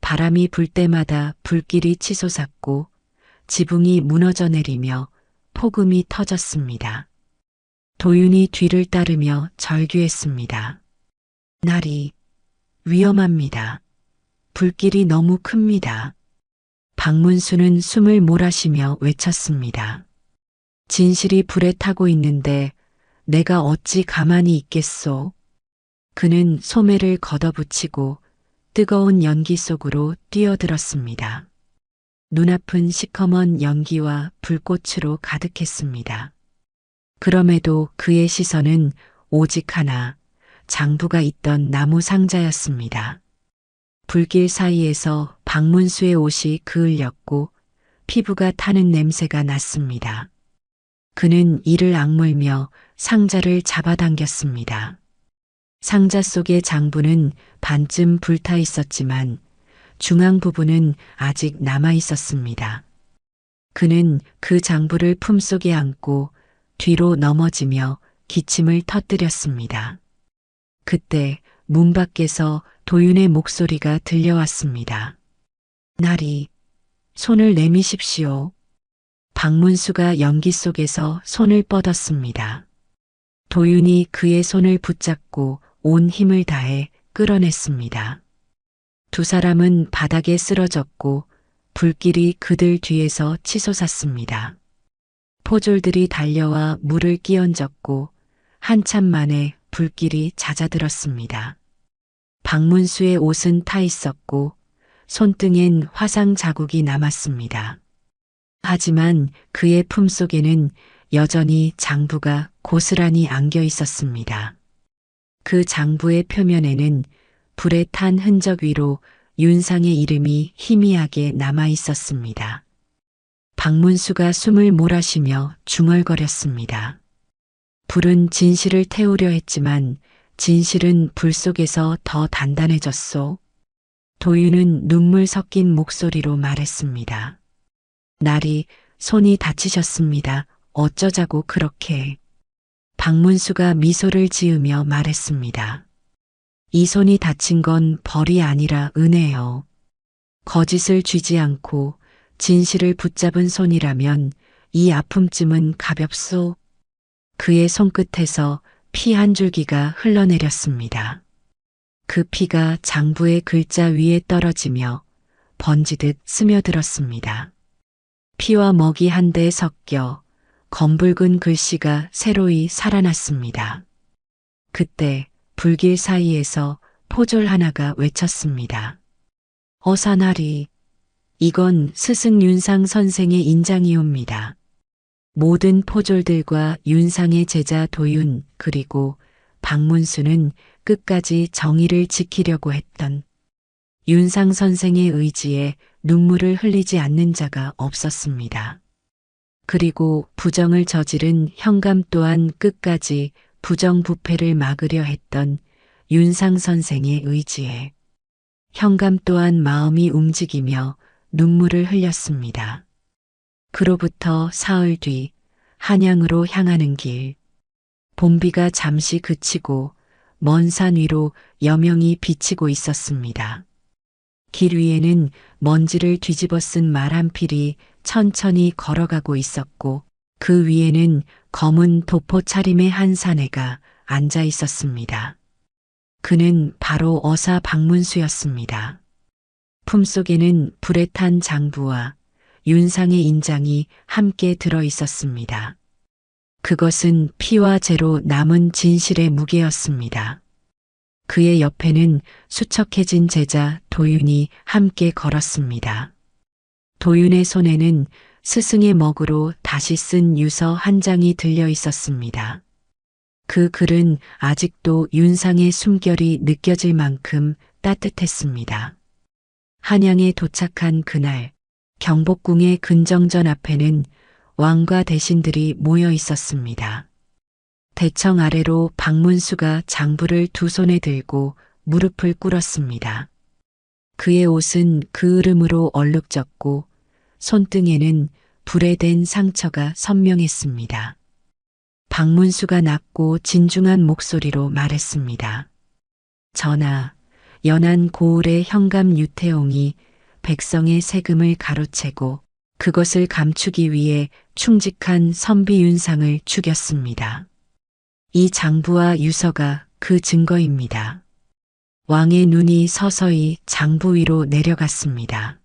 바람이 불 때마다 불길이 치솟았고 지붕이 무너져 내리며 폭음이 터졌습니다. 도윤이 뒤를 따르며 절규했습니다. 날이 위험합니다. 불길이 너무 큽니다. 박문수는 숨을 몰아쉬며 외쳤습니다. 진실이 불에 타고 있는데 내가 어찌 가만히 있겠소? 그는 소매를 걷어붙이고 뜨거운 연기 속으로 뛰어들었습니다. 눈앞은 시커먼 연기와 불꽃으로 가득했습니다. 그럼에도 그의 시선은 오직 하나, 장부가 있던 나무 상자였습니다. 불길 사이에서 박문수의 옷이 그을렸고 피부가 타는 냄새가 났습니다. 그는 이를 악물며 상자를 잡아당겼습니다. 상자 속의 장부는 반쯤 불타 있었지만 중앙 부분은 아직 남아 있었습니다. 그는 그 장부를 품속에 안고 뒤로 넘어지며 기침을 터뜨렸습니다. 그때 문 밖에서 도윤의 목소리가 들려왔습니다. 나리, 손을 내미십시오. 박문수가 연기 속에서 손을 뻗었습니다. 도윤이 그의 손을 붙잡고 온 힘을 다해 끌어냈습니다. 두 사람은 바닥에 쓰러졌고 불길이 그들 뒤에서 치솟았습니다. 포졸들이 달려와 물을 끼얹었고 한참 만에 불길이 잦아들었습니다. 박문수의 옷은 타 있었고 손등엔 화상 자국이 남았습니다. 하지만 그의 품속에는 여전히 장부가 고스란히 안겨 있었습니다. 그 장부의 표면에는 불에 탄 흔적 위로 윤상의 이름이 희미하게 남아 있었습니다. 박문수가 숨을 몰아쉬며 중얼거렸습니다. 불은 진실을 태우려 했지만 진실은 불 속에서 더 단단해졌소. 도윤은 눈물 섞인 목소리로 말했습니다. 날이 손이 다치셨습니다. 어쩌자고 그렇게. 박문수가 미소를 지으며 말했습니다. 이 손이 다친 건 벌이 아니라 은혜요. 거짓을 쥐지 않고 진실을 붙잡은 손이라면 이 아픔쯤은 가볍소. 그의 손끝에서 피 한 줄기가 흘러내렸습니다. 그 피가 장부의 글자 위에 떨어지며 번지듯 스며들었습니다. 피와 먹이 한데 섞여 검붉은 글씨가 새로이 살아났습니다. 그때 불길 사이에서 포졸 하나가 외쳤습니다. 어사나리, 이건 스승 윤상 선생의 인장이옵니다. 모든 포졸들과 윤상의 제자 도윤 그리고 박문수는 끝까지 정의를 지키려고 했던 윤상 선생의 의지에 눈물을 흘리지 않는 자가 없었습니다. 그리고 부정을 저지른 현감 또한 끝까지 부정부패를 막으려 했던 윤상 선생의 의지에 현감 또한 마음이 움직이며 눈물을 흘렸습니다. 그로부터 사흘 뒤 한양으로 향하는 길, 봄비가 잠시 그치고 먼 산 위로 여명이 비치고 있었습니다. 길 위에는 먼지를 뒤집어 쓴 말 한 필이 천천히 걸어가고 있었고 그 위에는 검은 도포 차림의 한 사내가 앉아 있었습니다. 그는 바로 어사 박문수였습니다. 품속에는 불에 탄 장부와 윤상의 인장이 함께 들어 있었습니다. 그것은 피와 재로 남은 진실의 무게였습니다. 그의 옆에는 수척해진 제자 도윤이 함께 걸었습니다. 도윤의 손에는 스승의 먹으로 다시 쓴 유서 한 장이 들려 있었습니다. 그 글은 아직도 윤상의 숨결이 느껴질 만큼 따뜻했습니다. 한양에 도착한 그날 경복궁의 근정전 앞에는 왕과 대신들이 모여 있었습니다. 대청 아래로 박문수가 장부를 두 손에 들고 무릎을 꿇었습니다. 그의 옷은 그을음으로 얼룩졌고 손등에는 불에 댄 상처가 선명했습니다. 박문수가 낮고 진중한 목소리로 말했습니다. 전하, 연한 고을의 현감 유태옹이 백성의 세금을 가로채고 그것을 감추기 위해 충직한 선비 윤상을 죽였습니다. 이 장부와 유서가 그 증거입니다. 왕의 눈이 서서히 장부 위로 내려갔습니다.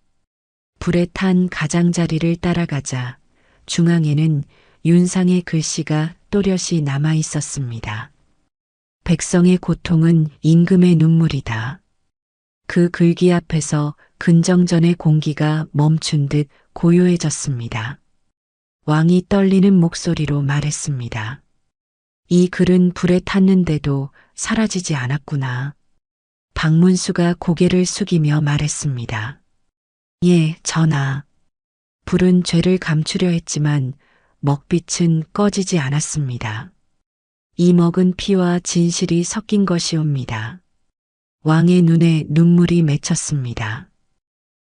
불에 탄 가장자리를 따라가자 중앙에는 윤상의 글씨가 또렷이 남아 있었습니다. 백성의 고통은 임금의 눈물이다. 그 글귀 앞에서 근정전의 공기가 멈춘 듯 고요해졌습니다. 왕이 떨리는 목소리로 말했습니다. 이 글은 불에 탔는데도 사라지지 않았구나. 박문수가 고개를 숙이며 말했습니다. 예, 전하. 불은 죄를 감추려 했지만 먹빛은 꺼지지 않았습니다. 이 먹은 피와 진실이 섞인 것이옵니다. 왕의 눈에 눈물이 맺혔습니다.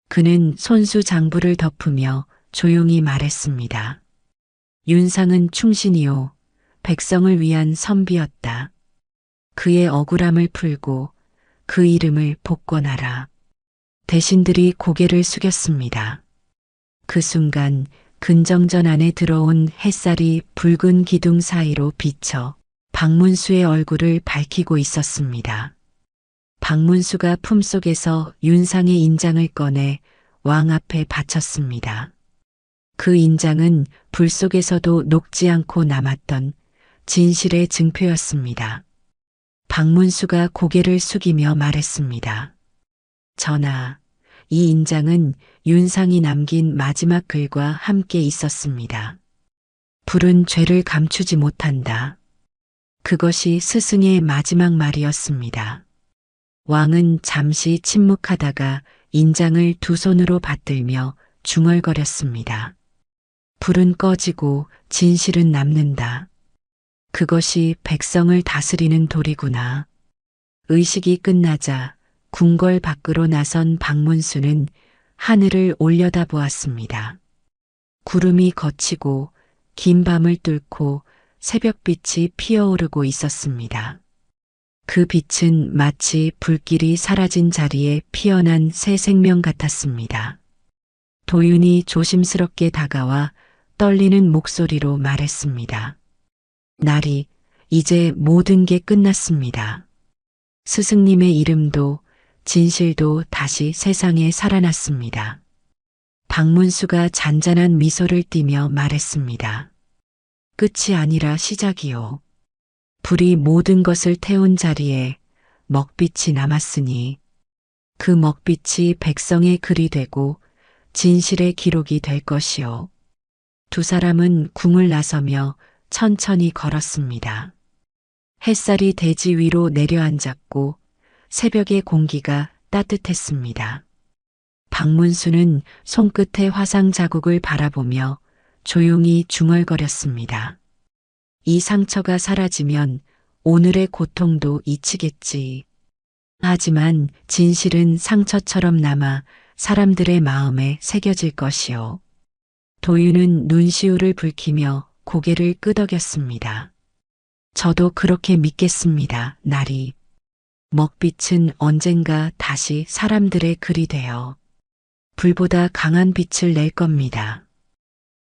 그는 손수 장부를 덮으며 조용히 말했습니다. 윤상은 충신이요, 백성을 위한 선비였다. 그의 억울함을 풀고 그 이름을 복권하라. 대신들이 고개를 숙였습니다. 그 순간 근정전 안에 들어온 햇살이 붉은 기둥 사이로 비쳐 박문수의 얼굴을 밝히고 있었습니다. 박문수가 품속에서 윤상의 인장을 꺼내 왕 앞에 바쳤습니다. 그 인장은 불 속에서도 녹지 않고 남았던 진실의 증표였습니다. 박문수가 고개를 숙이며 말했습니다. 전하, 이 인장은 윤상이 남긴 마지막 글과 함께 있었습니다. 불은 죄를 감추지 못한다. 그것이 스승의 마지막 말이었습니다. 왕은 잠시 침묵하다가 인장을 두 손으로 받들며 중얼거렸습니다. 불은 꺼지고 진실은 남는다. 그것이 백성을 다스리는 도리구나. 의식이 끝나자 궁궐 밖으로 나선 박문수는 하늘을 올려다보았습니다. 구름이 걷히고 긴 밤을 뚫고 새벽빛이 피어오르고 있었습니다. 그 빛은 마치 불길이 사라진 자리에 피어난 새 생명 같았습니다. 도윤이 조심스럽게 다가와 떨리는 목소리로 말했습니다. 나리, 이제 모든 게 끝났습니다. 스승님의 이름도 진실도 다시 세상에 살아났습니다. 박문수가 잔잔한 미소를 띠며 말했습니다. 끝이 아니라 시작이요. 불이 모든 것을 태운 자리에 먹빛이 남았으니 그 먹빛이 백성의 글이 되고 진실의 기록이 될 것이요. 두 사람은 궁을 나서며 천천히 걸었습니다. 햇살이 대지 위로 내려앉았고 새벽의 공기가 따뜻했습니다. 박문수는 손끝의 화상 자국을 바라보며 조용히 중얼거렸습니다. 이 상처가 사라지면 오늘의 고통도 잊히겠지. 하지만 진실은 상처처럼 남아 사람들의 마음에 새겨질 것이요. 도윤은 눈시울을 붉히며 고개를 끄덕였습니다. 저도 그렇게 믿겠습니다, 나리. 먹빛은 언젠가 다시 사람들의 글이 되어 불보다 강한 빛을 낼 겁니다.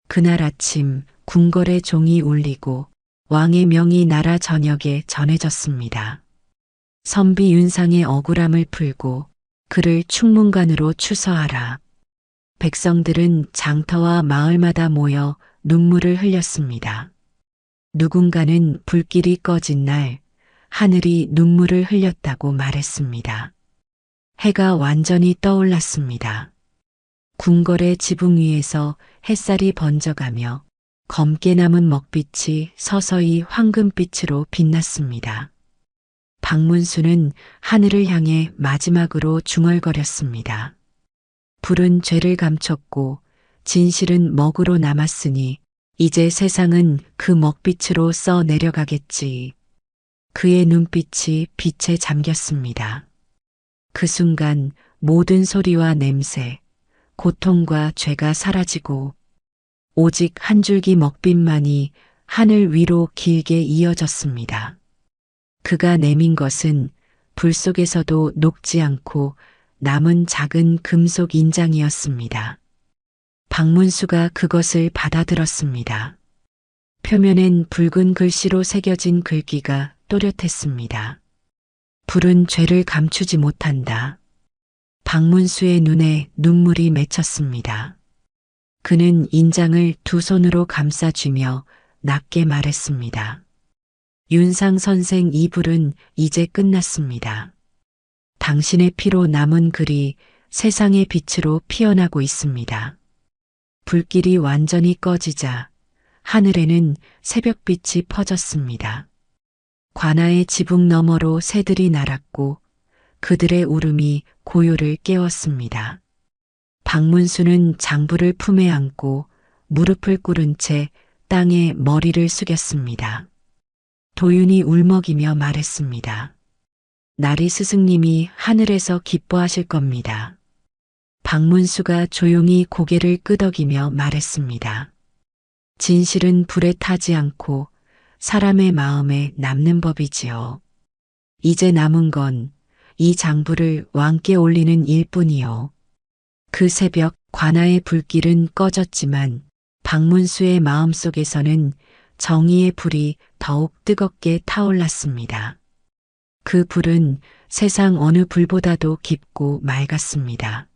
그날 아침 궁궐의 종이 울리고 왕의 명이 나라 전역에 전해졌습니다. 선비 윤상의 억울함을 풀고 그를 충문관으로 추서하라. 백성들은 장터와 마을마다 모여 눈물을 흘렸습니다. 누군가는 불길이 꺼진 날 하늘이 눈물을 흘렸다고 말했습니다. 해가 완전히 떠올랐습니다. 궁궐의 지붕 위에서 햇살이 번져가며 검게 남은 먹빛이 서서히 황금빛으로 빛났습니다. 박문수는 하늘을 향해 마지막으로 중얼거렸습니다. 불은 죄를 감췄고 진실은 먹으로 남았으니 이제 세상은 그 먹빛으로 써 내려가겠지. 그의 눈빛이 빛에 잠겼습니다. 그 순간 모든 소리와 냄새, 고통과 죄가 사라지고 오직 한 줄기 먹빛만이 하늘 위로 길게 이어졌습니다. 그가 내민 것은 불 속에서도 녹지 않고 남은 작은 금속 인장이었습니다. 박문수가 그것을 받아들었습니다. 표면엔 붉은 글씨로 새겨진 글귀가 또렷했습니다. 불은 죄를 감추지 못한다. 박문수의 눈에 눈물이 맺혔습니다. 그는 인장을 두 손으로 감싸쥐며 낮게 말했습니다. 윤상 선생, 이 불은 이제 끝났습니다. 당신의 피로 남은 글이 세상의 빛으로 피어나고 있습니다. 불길이 완전히 꺼지자 하늘에는 새벽빛이 퍼졌습니다. 관아의 지붕 너머로 새들이 날았고 그들의 울음이 고요를 깨웠습니다. 박문수는 장부를 품에 안고 무릎을 꿇은 채 땅에 머리를 숙였습니다. 도윤이 울먹이며 말했습니다. 나리 스승님이 하늘에서 기뻐하실 겁니다. 박문수가 조용히 고개를 끄덕이며 말했습니다. 진실은 불에 타지 않고 사람의 마음에 남는 법이지요. 이제 남은 건 이 장부를 왕께 올리는 일뿐이요. 그 새벽 관아의 불길은 꺼졌지만 박문수의 마음속에서는 정의의 불이 더욱 뜨겁게 타올랐습니다. 그 불은 세상 어느 불보다도 깊고 맑았습니다.